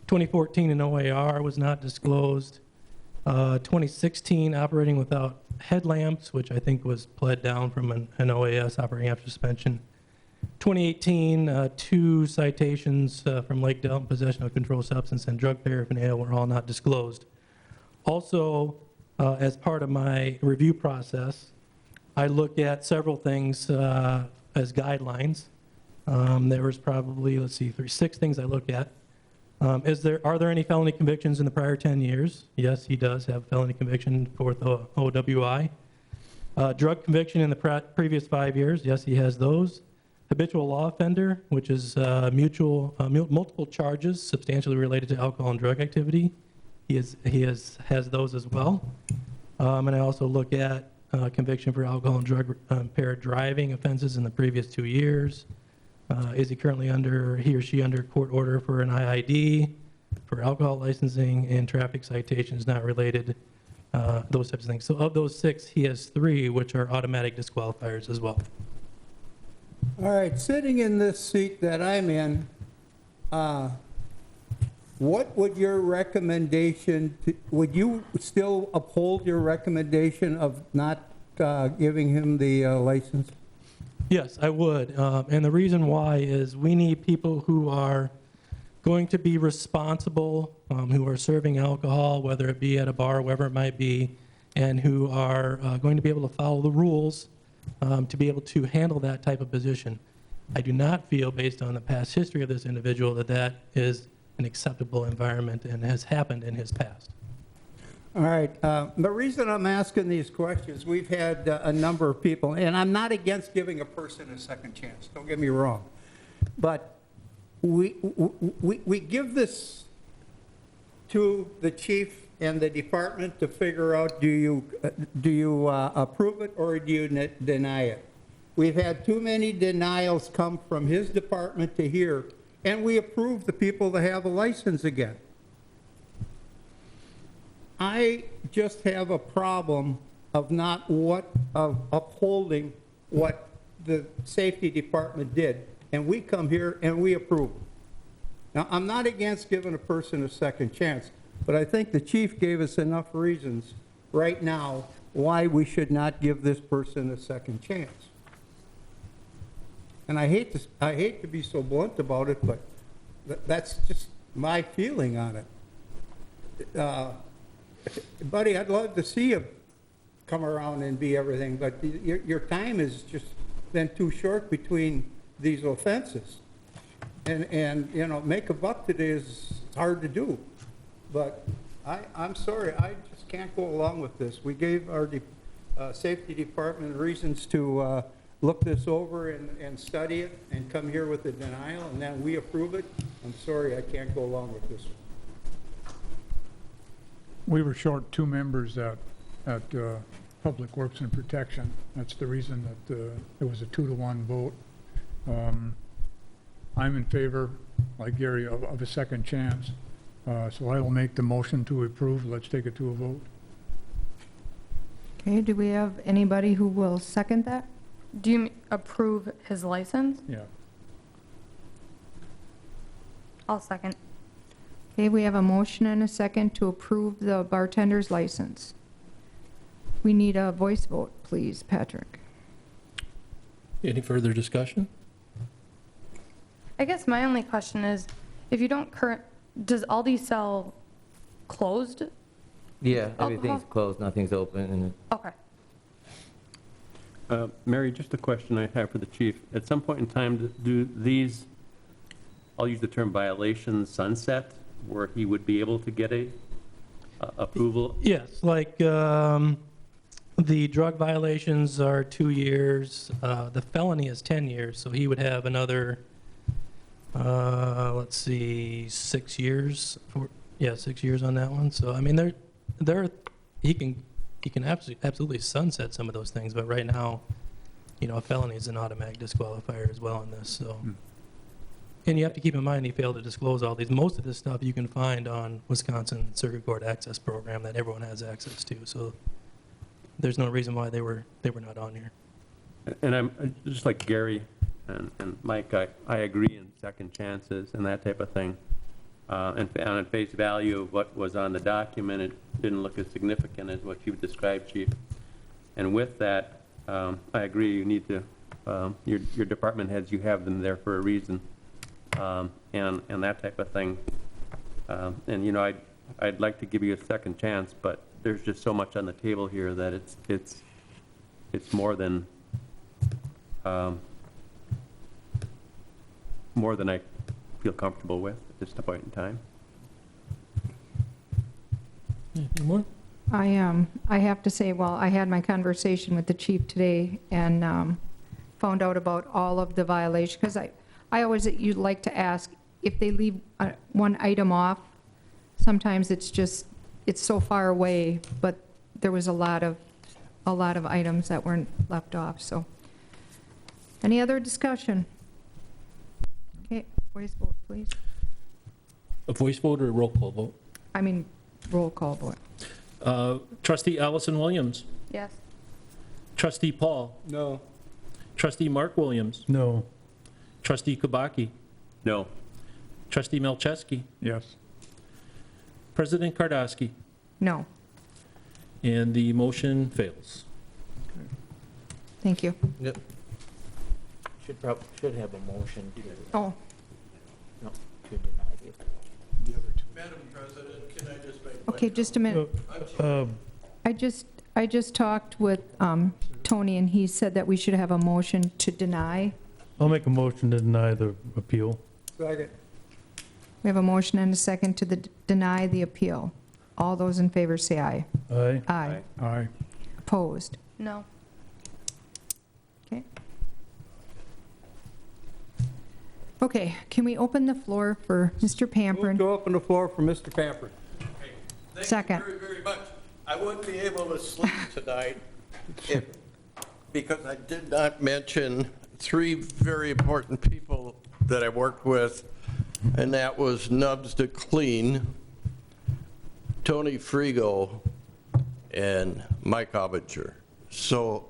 2014, an OAR was not disclosed. 2016, operating without headlamps, which I think was pled down from an OAS, operating after suspension. 2018, 2 citations from Lake Delton, possession of controlled substance and drug paraphernalia were all not disclosed. Also, as part of my review process, I look at several things as guidelines. There was probably, 6 things I look at. Are there any felony convictions in the prior 10 years? Yes, he does have felony conviction for the OWI. Drug conviction in the previous 5 years? Yes, he has those. Habitual law offender, which is multiple charges substantially related to alcohol and drug activity. He has those as well. And I also look at conviction for alcohol and drug impaired driving offenses in the previous 2 years. Is he currently he or she under court order for an IID, for alcohol licensing, and traffic citations not related, those types of things. So of those 6, he has 3, which are automatic disqualifiers as well. All right, sitting in this seat that I'm in, what would your recommendation, would you still uphold your recommendation of not giving him the license? Yes, I would. And the reason why is we need people who are going to be responsible, who are serving alcohol, whether it be at a bar, wherever it might be, and who are going to be able to follow the rules to be able to handle that type of position. I do not feel, based on the past history of this individual, that that is an acceptable environment and has happened in his past. All right, the reason I'm asking these questions, we've had a number of people, and I'm not against giving a person a second chance, don't get me wrong, but we give this to the chief and the department to figure out, do you approve it or do you deny it? We've had too many denials come from his department to here, and we approve the people to have a license again. I just have a problem of upholding what the safety department did, and we come here and we approve. Now, I'm not against giving a person a second chance, but I think the chief gave us enough reasons right now why we should not give this person a second chance. And I hate to be so blunt about it, but that's just my feeling on it. Buddy, I'd love to see you come around and be everything, but your time has just been too short between these offenses. And you know, make a buck today is hard to do. But I'm sorry, I just can't go along with this. We gave our safety department reasons to look this over and study it and come here with a denial, and then we approve it. I'm sorry, I can't go along with this one. We were short 2 members at Public Works and Protection. That's the reason that it was a 2-to-1 vote. I'm in favor, like Gary, of a second chance. So I will make the motion to approve. Let's take it to a vote. Okay, do we have anybody who will second that? Do you approve his license? Yeah. I'll second. Okay, we have a motion and a second to approve the bartender's license. We need a voice vote, please, Patrick. Any further discussion? I guess my only question is, if you don't does Aldi sell closed? Yeah, Alcohol? everything's closed, nothing's open, and Okay. Mary, just a question I have for the chief. At some point in time, do these, I'll use the term violations, sunset, where he would be able to get a approval? Yes, like the drug violations are 2 years. The felony is 10 years, so he would have another, let's see, 6 years. 6 years on that one. So I mean, he can absolutely sunset some of those things, but right now, you know, a felony is an automatic disqualifier as well on this. So. And you have to keep in mind, he failed to disclose all these. Most of this stuff you can find on Wisconsin Circuit Court Access Program that everyone has access to. So there's no reason why they were not on here. And I'm just like Gary and Mike, I agree in second chances and that type of thing. And on face value of what was on the document, it didn't look as significant as what you described, Chief. And with that, I agree, you need to, your department heads, you have them there for a reason. And that type of thing. And you know, I'd like to give you a second chance, but there's just so much on the table here that it's more than I feel comfortable with at this point in time. Anything more? I have to say, well, I had my conversation with the chief today and found out about all of the violations, because I always, you'd like to ask if they leave one item off. Sometimes it's so far away, but there was a lot of items that weren't left off. So, any other discussion? Okay, voice vote, please. A voice vote or a roll call vote? I mean, roll call vote. Trustee Allison Williams. Yes. Trustee Paul. No. Trustee Mark Williams. No. Trustee Kubaki. No. Trustee Melchesky. Yes. President Kardasky. No. And the motion fails. Thank you. Yep. Should have a motion to, Oh, no, to deny it. The other two. Madam President, can I just make my okay, just a minute. I just talked with Tony, and he said that we should have a motion to deny. I'll make a motion to deny the appeal. Second. We have a motion and a second to deny the appeal. All those in favor say aye. Aye. Aye. Aye. Opposed? No. Okay. Okay, can we open the floor for Mr. Move Pampern? to open the floor for Mr. Pampers. Second. Thank you very, very much. I wouldn't be able to sleep tonight because I did not mention 3 very important people that I worked with, and that was Nubs to Clean, Tony Frigo, and Mike Obinger. So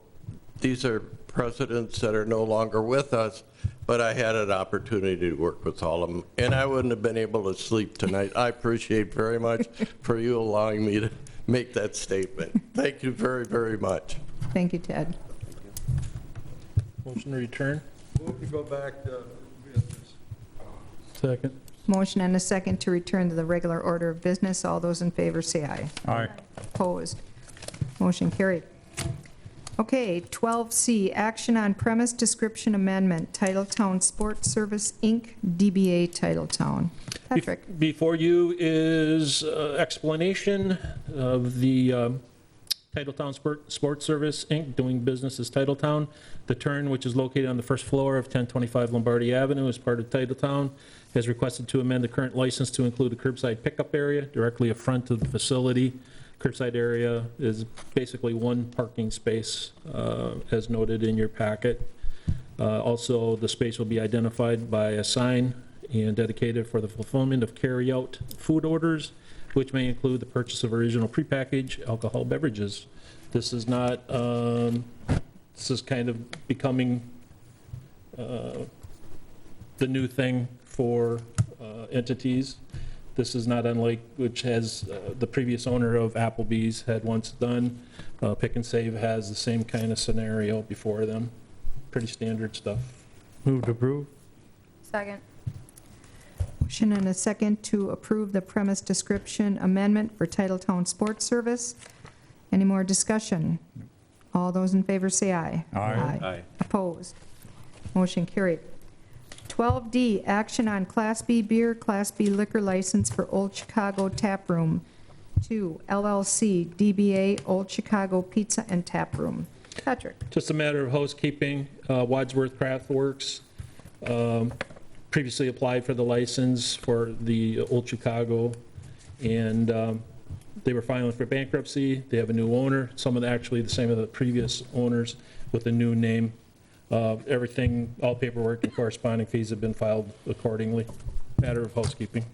these are presidents that are no longer with us, but I had an opportunity to work with all of them, and I wouldn't have been able to sleep tonight. I appreciate very much for you allowing me to make that statement. Thank you very, very much. Thank you, Ted. Motion to return? Move to go back to business. Second. Motion and a second to return to the regular order of business. All those in favor say aye. Aye. Opposed? Motion carried. Okay, 12C, action on premise description amendment, Titletown Sports Service, Inc., DBA Titletown. Patrick? Before you is explanation of the Titletown Sports Service, Inc., doing business as Titletown. The Turn, which is located on the first floor of 1025 Lombardi Avenue, as part of Titletown, has requested to amend the current license to include a curbside pickup area directly in front of the facility. Curbside area is basically 1 parking space, as noted in your packet. Also, the space will be identified by a sign and dedicated for the fulfillment of carry-out food orders, which may include the purchase of original prepackaged alcohol beverages. This is not, this is kind of becoming the new thing for entities. This is not unlike, which has the previous owner of Applebee's had once done. Pick and Save has the same kind of scenario before them. Pretty standard stuff. Move to approve. Second. Motion and a second to approve the premise description amendment for Titletown Sports Service. Any more discussion? All those in favor say aye. Aye. Aye. Opposed? Motion carried. 12D, action on Class B beer, Class B liquor license for Old Chicago Tap Room 2, LLC, DBA Old Chicago Pizza and Tap Room. Patrick? Just a matter of housekeeping. Wadsworth Craft Works previously applied for the license for the Old Chicago, and they were filing for bankruptcy. They have a new owner, some of actually the same as the previous owners with a new name. Everything, all paperwork and corresponding fees have been filed accordingly. Matter of housekeeping.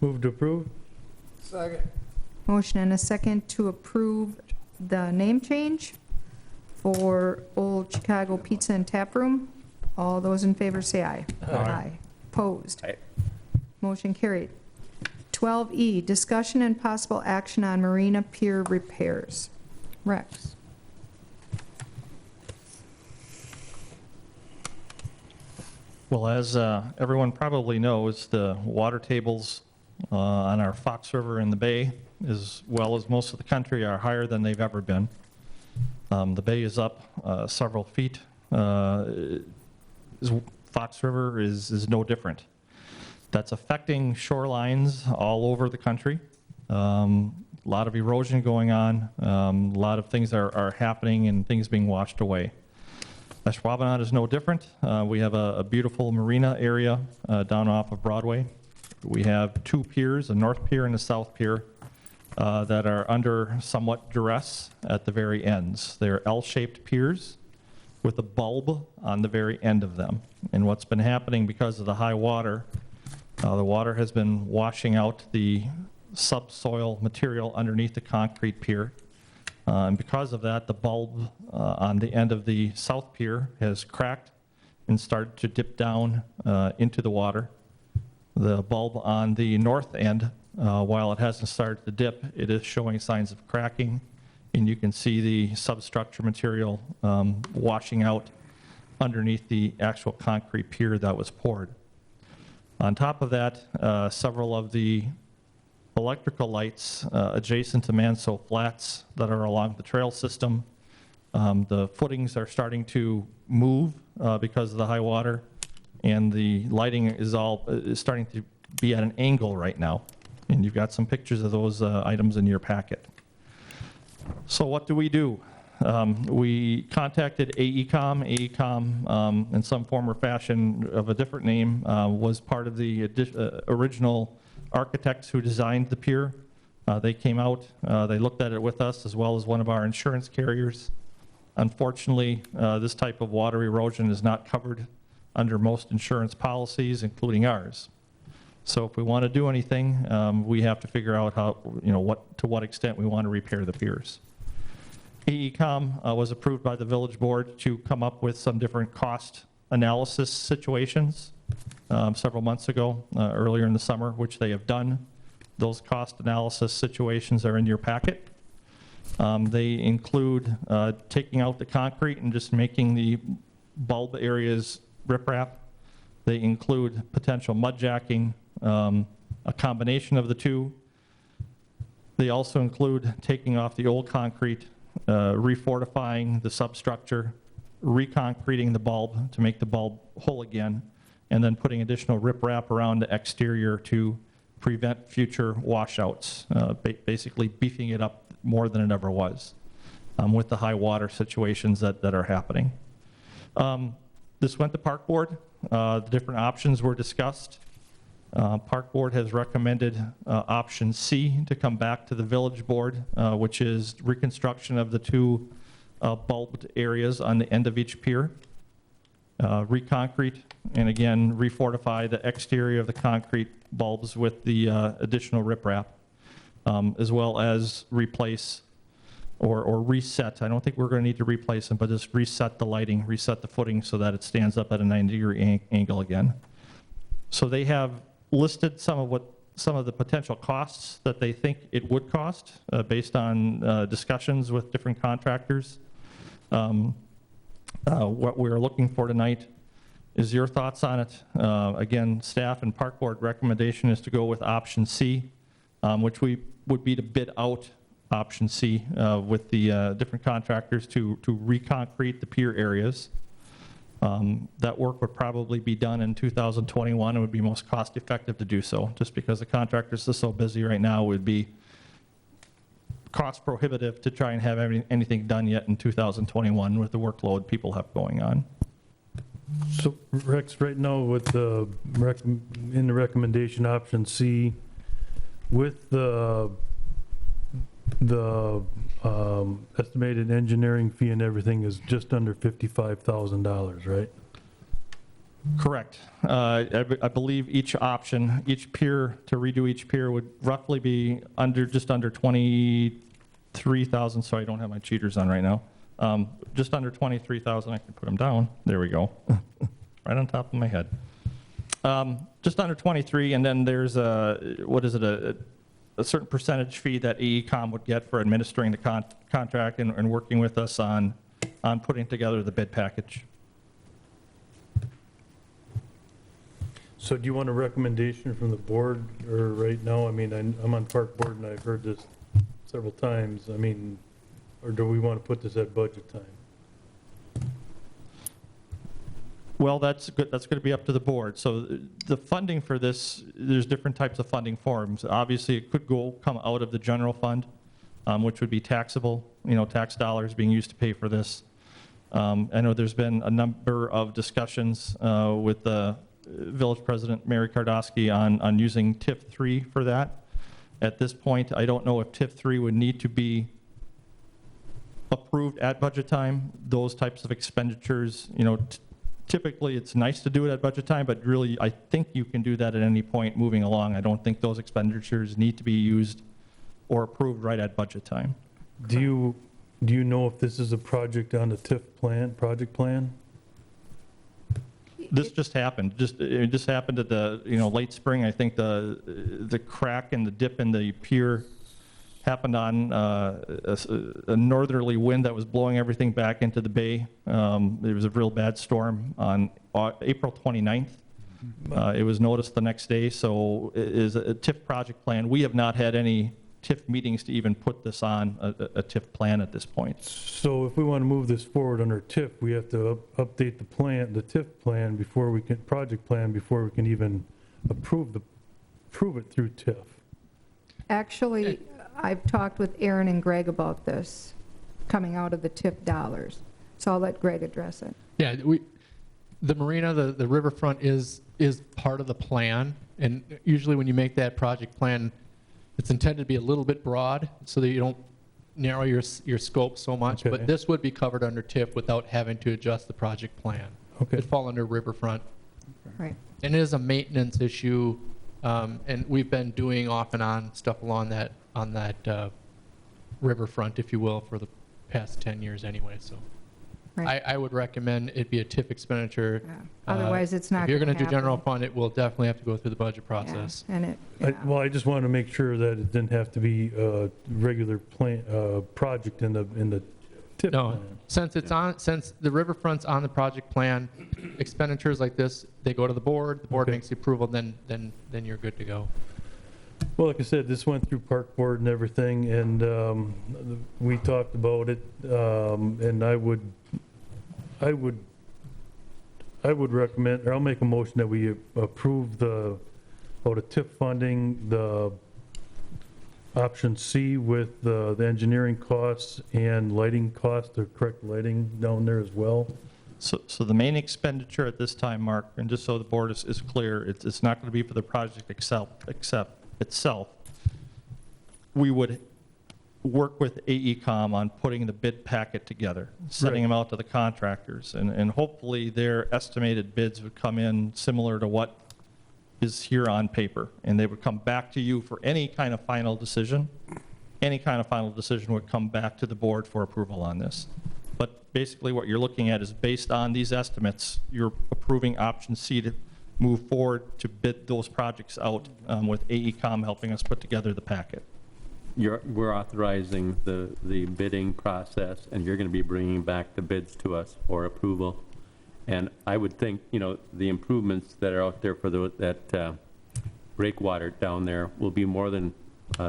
Move to approve. Second. Motion and a second to approve the name change for Old Chicago Pizza and Tap Room. All those in favor say aye. Aye. Opposed? Aye. Motion carried. 12E, discussion and possible action on Marina Pier repairs. Rex? Well, as everyone probably knows, the water tables on our Fox River in the bay, as well as most of the country, are higher than they've ever been. The bay is up several feet. Fox River is no different. That's affecting shorelines all over the country. A lot of erosion going on. A lot of things are happening and things being washed away. Ashwaubenon is no different. We have a beautiful marina area down off of Broadway. We have 2 piers, a north pier and a south pier, that are under somewhat duress at the very ends. They're L-shaped piers with a bulb on the very end of them. And what's been happening because of the high water, the water has been washing out the subsoil material underneath the concrete pier. And because of that, the bulb on the end of the south pier has cracked and started to dip down into the water. The bulb on the north end, while it hasn't started to dip, it is showing signs of cracking and you can see the substructure material washing out underneath the actual concrete pier that was poured. On top of that, several of the electrical lights adjacent to Manso Flats that are along the trail system, the footings are starting to move because of the high water, and the lighting is starting to be at an angle right now. And you've got some pictures of those items in your packet. So what do? We contacted AECom. AECom, in some form or fashion of a different name, was part of the original architects who designed the pier. They came out, they looked at it with us, as well as one of our insurance carriers. Unfortunately, this type of water erosion is not covered under most insurance policies, including ours. So if we want to do anything, we have to figure out how, to what extent we want to repair the piers. AECom was approved by the village board to come up with some different cost analysis situations several months ago, earlier in the summer, which they have done. Those cost analysis situations are in your packet. They include taking out the concrete and just making the bulb areas riprap. They include potential mud jacking, a combination of the two. They also include taking off the old concrete, refortifying the substructure, reconcreting the bulb to make the bulb whole again, and then putting additional riprap around the exterior to prevent future washouts, basically beefing it up more than it ever was with the high water situations that are happening. This went to Park Board. The different options were discussed. Park Board has recommended option C to come back to the village board, which is reconstruction of the two bulbed areas on the end of each pier, reconcrete, and again, refortify the exterior of the concrete bulbs with the additional riprap, as well as replace or reset. I don't think we're going to need to replace them, but just reset the lighting, reset the footing so that it stands up at a 90-degree angle again. So they have listed some of the potential costs that they think it would cost based on discussions with different contractors. What we're looking for tonight is your thoughts on it. Again, staff and Park Board recommendation is to go with option C, which would be to bid out option C with the different contractors to reconcrete the pier areas. That work would probably be done in 2021. It would be most cost effective to do so, just because the contractors are so busy right now. It would be cost prohibitive to try and have anything done yet in 2021 with the workload people have going on. So Rex, right now with the in the recommendation option C, with the estimated engineering fee and everything is just under $55,000, right? Correct. I believe each option, each pier, to redo each pier would roughly be just under 23,000. Sorry, I don't have my cheaters on right now. Just under 23,000. I can put them down. There we go. Right on top of my head. Just under 23, and then there's a certain percentage fee that AECom would get for administering the contract and working with us on putting together the bid package. So do you want a recommendation from the board or right now? I mean, I'm on Park Board and I've heard this several times. I mean, or do we want to put this at budget time? Well, that's good. That's going to be up to the board. So the funding for this, there's different types of funding forms. Obviously, it could come out of the general fund, which would be taxable, tax dollars being used to pay for this. I know there's been a number of discussions with the village president, Mary Kardowski, on using TIF 3 for that. At this point, I don't know if TIF 3 would need to be approved at budget time. Those types of expenditures, typically it's nice to do it at budget time, but really I think you can do that at any point moving along. I don't think those expenditures need to be used or approved right at budget time. Do you know if this is a project on the TIF project plan? This just happened. It just happened at the late spring. I think the crack and the dip in the pier happened on a northerly wind that was blowing everything back into the bay. There was a real bad storm on April 29th. It was noticed the next day, so it is a TIF project plan. We have not had any TIF meetings to even put this on a TIF plan at this point. So if we want to move this forward under TIF, we have to update the plan, the TIF plan, before we can, project plan, before we can even approve it through TIF. Actually, I've talked with Aaron and Greg about this, coming out of the TIF dollars. So I'll let Greg address it. Yeah, the marina, the riverfront is part of the plan. And usually when you make that project plan, it's intended to be a little bit broad so that you don't narrow your scope so much. Okay. But this would be covered under TIF without having to adjust the project plan. Okay. It'd fall under riverfront. Right. And it is a maintenance issue, and we've been doing off and on stuff along that, on that riverfront, if you will, for the past 10 years anyway, so. Right. I would recommend it be a TIF expenditure. Yeah. Otherwise, it's not If you're gonna gonna do general happen. fund, it will definitely have to go through the budget process. Yeah, and it, Well, I just wanted to make sure that it didn't have to be a regular plan, project in the TIF No, plan. since the riverfront's on the project plan, expenditures like this, they go to the board Okay. makes the approval, then you're good to go. Well, like I said, this went through park board and everything, and we talked about it, and I would recommend, or I'll make a motion that we approve the TIF funding, the option C with the engineering costs and lighting costs, the correct lighting down there as well. So the main expenditure at this time, Mark, and just so the board is clear, it's not going to be for the project itself. We would work with AECom on putting the bid packet together, sending them out to the contractors, and hopefully their estimated bids would come in similar to what is here on paper, and they would come back to you for any kind of final decision. Any kind of final decision would come back to the board for approval on this. But basically what you're looking at is based on these estimates, you're approving option C to move forward to bid those projects out with AECom helping us put together the packet. We're authorizing the bidding process, and you're going to be bringing back the bids to us for approval. And I would think, the improvements that are out there for that breakwater down there will be more than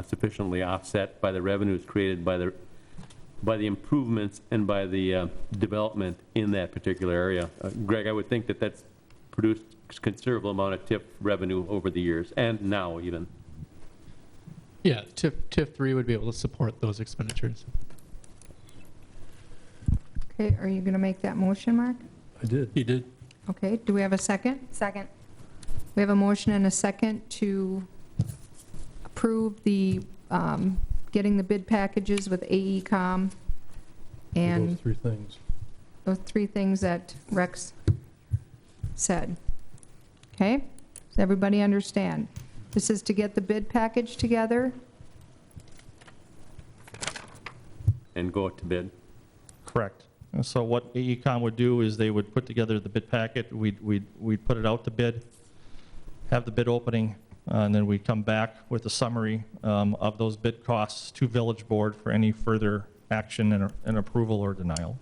sufficiently offset by the revenues created by the improvements and by the development in that particular area. Greg, I would think that that's produced a considerable amount of TIF revenue over the years, and now even. Yeah, TIF 3 would be able to support those expenditures. okay, are you going to make that motion, Mark? I did. He did. Okay, do we have a second? Second. We have a motion and a second to approve the, getting the bid packages with AECom Those and three things. those three things that Rex said. Okay? Does everybody understand? This is to get the bid package together. And go to bid. Correct. And so what AECom would do is they would put together the bid packet, we'd put it out to bid, have the bid opening, and then we'd come back with a summary of those bid costs to Village Board for any further action and approval or denial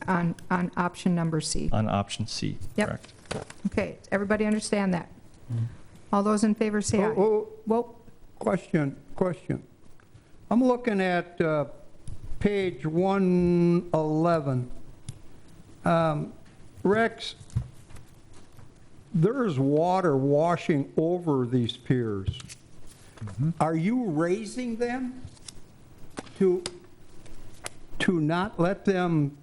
On option number C. on option C. Yep. Correct. Okay, does everybody understand that? All those in favor say aye. Whoa, Question. I'm looking at page 111. Rex, there's water washing over these piers. Are you raising them to not let them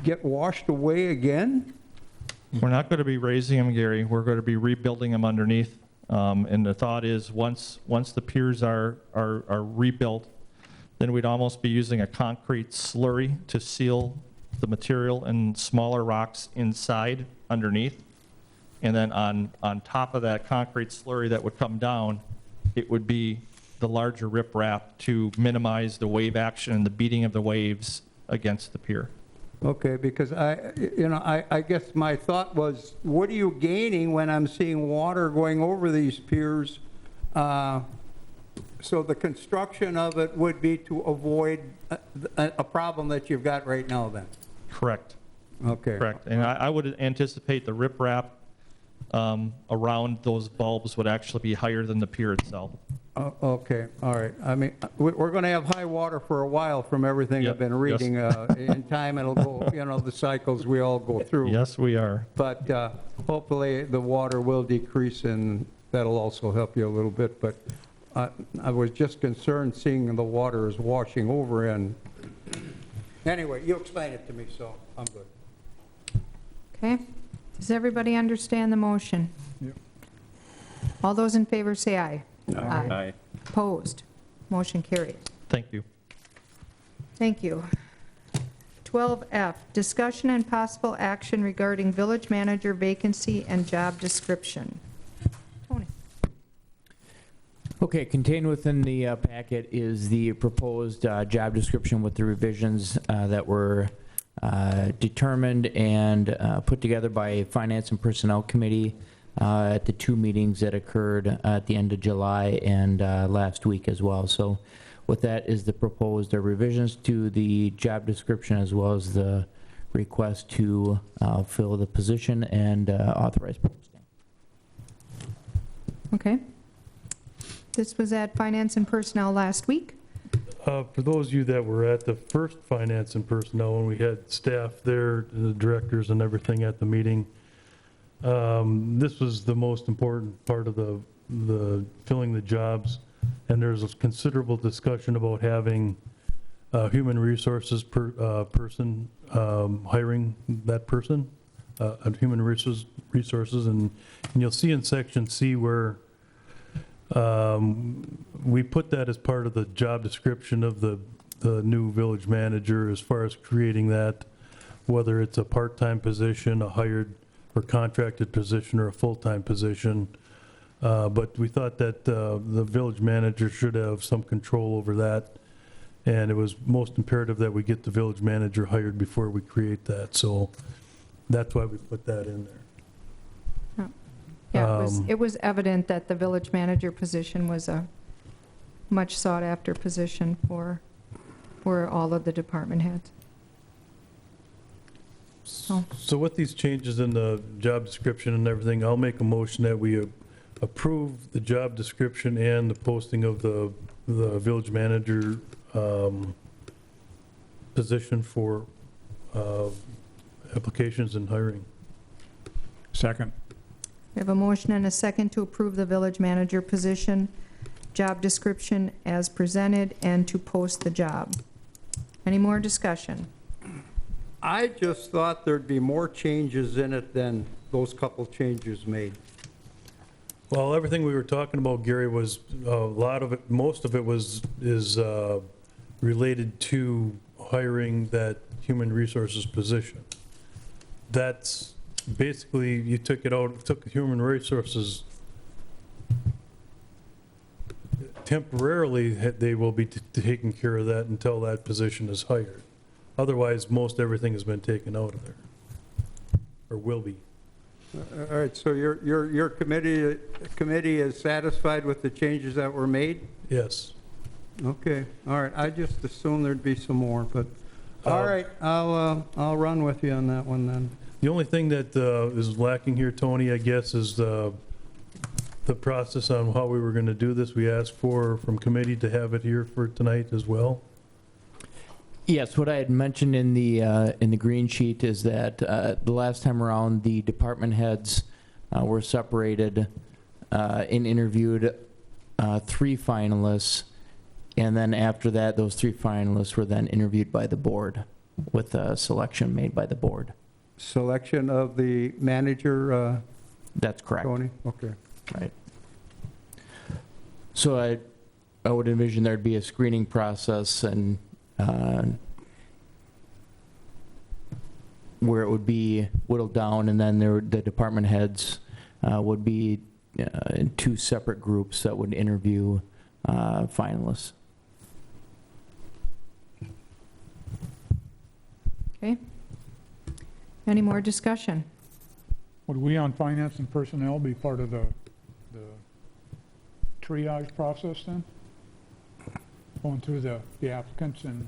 get washed away again? We're not going to be raising them, Gary. We're going to be rebuilding them underneath. And the thought is, once the piers are rebuilt, then we'd almost be using a concrete slurry to seal the material and smaller rocks inside underneath. And then on top of that concrete slurry that would come down, it would be the larger riprap to minimize the wave action and the beating of the waves against the pier. Okay, because I guess my thought was, what are you gaining when I'm seeing water going over these piers So the construction of it would be to avoid a problem that you've got right now then? Correct. Okay. Correct. And I would anticipate the riprap around those bulbs would actually be higher than the pier itself. Okay, all right. I mean, we're going to have high water for a while from everything I've Yep, been reading. In time, it'll go, you know, the cycles we all go through. Yes, we are. But hopefully, the water will decrease, and that'll also help you a little bit. But I was just concerned seeing the water is washing over, and anyway, you explained it to me, so I'm good. Okay. Does everybody understand the motion? Yep. All those in favor say aye. Aye. Opposed? Motion carries. Thank you. Thank you. 12F, discussion and possible action regarding village manager vacancy and job description. Tony. Okay, contained within the packet is the proposed job description with the revisions that were determined and put together by Finance and Personnel Committee at the 2 meetings that occurred at the end of July and last week as well. So with that is the proposed revisions to the job description as well as the request to fill the position and authorize posting. Okay. This was at Finance and Personnel last week. For those of you that were at the first Finance and Personnel, when we had staff there, the directors and everything at the meeting, this was the most important part of the filling the jobs, and there's a considerable discussion about having human resources person hiring that person, human resources, and you'll see in section C where we put that as part of the job description of the new village manager as far as creating that, whether it's a part-time position, a hired or contracted position, or a full-time position. But we thought that the village manager should have some control over that, and it was most imperative that we get the village manager hired before we create that. So that's why we put that in there. Yeah, it was evident that the village manager position was a much sought-after position for all of the department heads. So with these changes in the job description and everything, I'll make a motion that we approve the job description and the posting of the village manager position for applications and hiring. Second. We have a motion and a second to approve the village manager position, job description as presented, and to post the job. Any more discussion? I just thought there'd be more changes in it than those couple changes made. Well, everything we were talking about, Gary, was a lot of it, most of it is related to hiring that human resources position. That's basically, you took it out, took the human resources. Temporarily, they will be taking care of that until that position is hired. Otherwise, most everything has been taken out of there, or will be. All right, so your committee is satisfied with the changes that were made? Yes. Okay, all right, I just assumed there'd be some more, but, all right, I'll run with you on that one then. The only thing that is lacking here, Tony, I guess, is the process on how we were going to do this. We asked from committee to have it here for tonight as well. Yes, what I had mentioned in the green sheet is that the last time around, the department heads were separated and interviewed 3 finalists, and then after that, those 3 finalists were then interviewed by the board with a selection made by the board. Selection of the manager? That's correct. Tony? Okay. Right. So I would envision there'd be a screening process and where it would be whittled down, and then the department heads would be in 2 separate groups that would interview finalists. Okay. Any more discussion? Would we on Finance and Personnel be part of the triage process then? going through the applicants and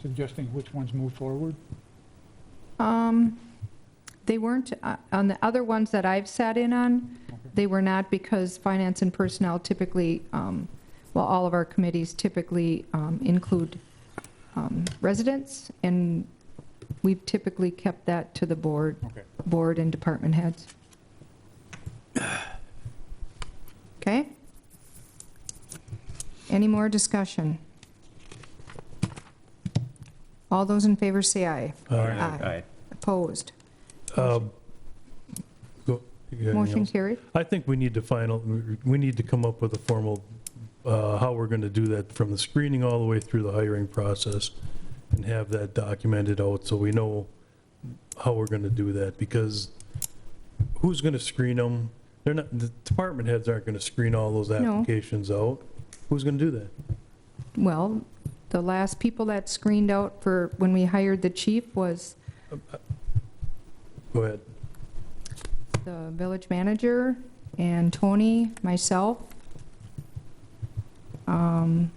suggesting which ones move forward? They weren't, on the other ones that I've sat in on, they were not, because finance and personnel typically, well, all of our committees typically include residents, and we've typically kept that to the board, board and department heads. Okay? Any more discussion? All those in favor say aye. Aye. Opposed? You got anything Motion else? carried. I think we need to come up with a formal, how we're going to do that from the screening all the way through the hiring process, and have that documented out so we know how we're going to do that, because who's going to screen them? They're not, the department heads aren't going to screen all those applications out. Who's going to do that? Well, the last people that screened out for when we hired the chief was Go ahead. the village manager and Tony, myself. And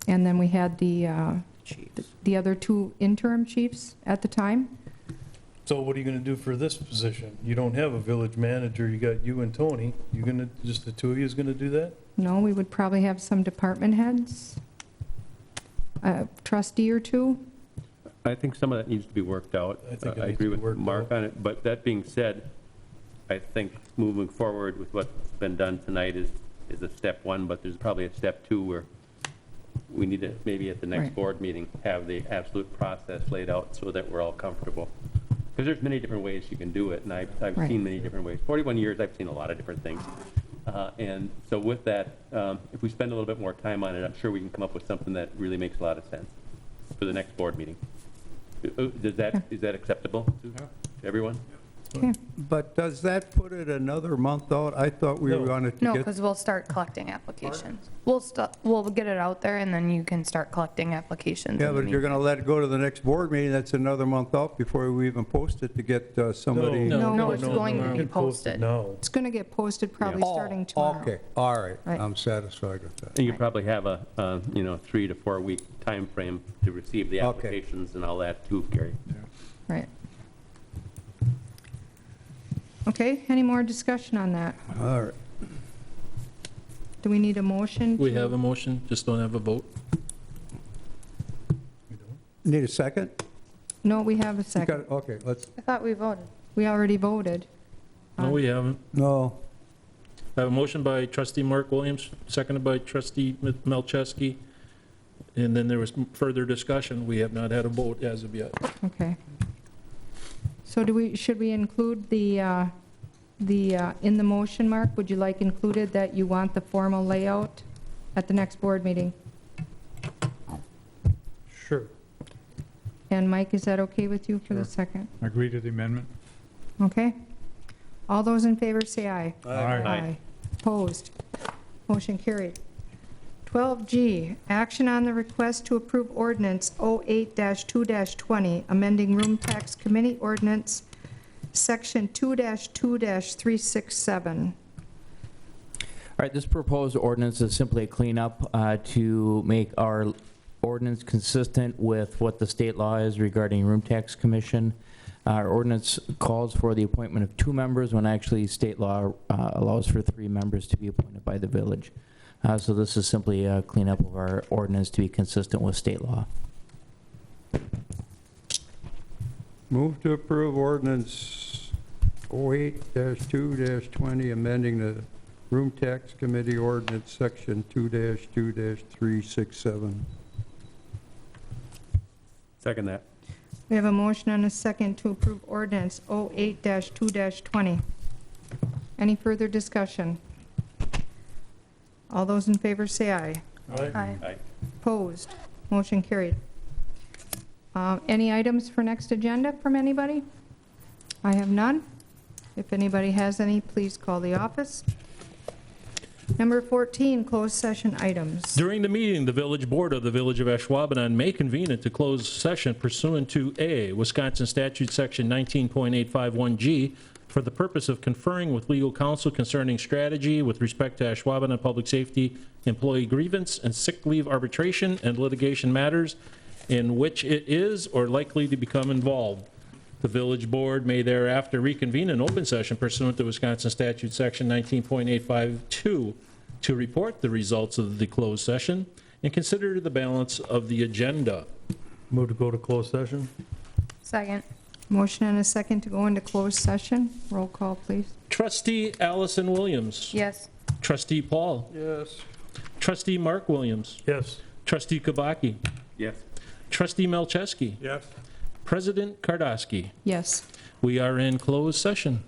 then we had the other two interim chiefs at the time. So what are you going to do for this position? You don't have a village manager, you got you and Tony. You going to, just the two of you is going to do that? No, we would probably have some department heads, a trustee or two. I think some of that needs to be worked out. I think it I needs agree to be with worked Mark out. on it, but that being said, I think moving forward with what's been done tonight is a step one, but there's probably a step two where we need to, maybe at the next Right. board meeting, have the absolute process laid out so that we're all comfortable. Because there's many different ways you can do it, and I've Right. seen many different ways. 41 years, I've seen a lot of different things. And so with that, if we spend a little bit more time on it, I'm sure we can come up with something that really makes a lot of sense for the next board meeting. Is that acceptable to everyone? Okay. But does that put it another month out? I thought we wanted to No, get... because we'll start collecting applications. We'll get it out there, and then you can start collecting applications. Yeah, in the but if you're going to let it go to the next board meeting, that's another month out before we even post it to get somebody... No, it's going to you be can post it posted. now. It's going to get posted probably Oh, starting tomorrow. okay, all right. Right. I'm satisfied with that. And you probably have a 3 to 4 week time frame to receive the Okay. applications and all that too, Gary. Right. Okay, any more discussion on that? All right. Do we need a motion? We to- have a motion, just don't have a vote. Need a second? No, we have a You second. got- Okay, let's... I thought we voted. We already voted. No, we haven't. No. I have a motion by trustee Mark Williams, seconded by trustee Melchesky, and then there was further discussion. We have not had a vote as of yet. Okay. So should we include in the motion, Mark, would you like included that you want the formal layout at the next board meeting? Sure. And Mike, is that okay with you for the Sure. second? Agree to the amendment? Okay. All those in favor say aye. Aye. Opposed? Motion carried. 12G, action on the request to approve ordinance 08-2-20, amending room tax committee ordinance, section 2-2-367. All right, this proposed ordinance is simply a cleanup to make our ordinance consistent with what the state law is regarding room tax commission. Our ordinance calls for the appointment of 2 members when actually state law allows for 3 members to be appointed by the village. So this is simply a cleanup of our ordinance to be consistent with state law. Move to approve ordinance 08-2-20, amending the room tax committee ordinance, section 2-2-367. Second that. We have a motion and a second to approve ordinance 08-2-20. Any further discussion? All those in favor say aye. Aye. Aye. Opposed? Motion carried. Any items for next agenda from anybody? I have none. If anybody has any, please call the office. Number 14, closed session items. During the meeting, the village board of the Village of Ashwaubenon may convene into closed session pursuant to A, Wisconsin statute section 19.851G, for the purpose of conferring with legal counsel concerning strategy with respect to Ashwaubenon public safety, employee grievance, and sick leave arbitration and litigation matters in which it is or likely to become involved. The village board may thereafter reconvene in open session pursuant to Wisconsin statute section 19.852 to report the results of the closed session and consider the balance of the agenda. Move to go to closed session? Second. Motion and a second to go into closed session. Roll call, please. Trustee Allison Williams. Yes. Trustee Paul. Yes. Trustee Mark Williams. Yes. Trustee Kubaki. Yes. Trustee Melchesky. Yes. President Kardasky. Yes. We are in closed session.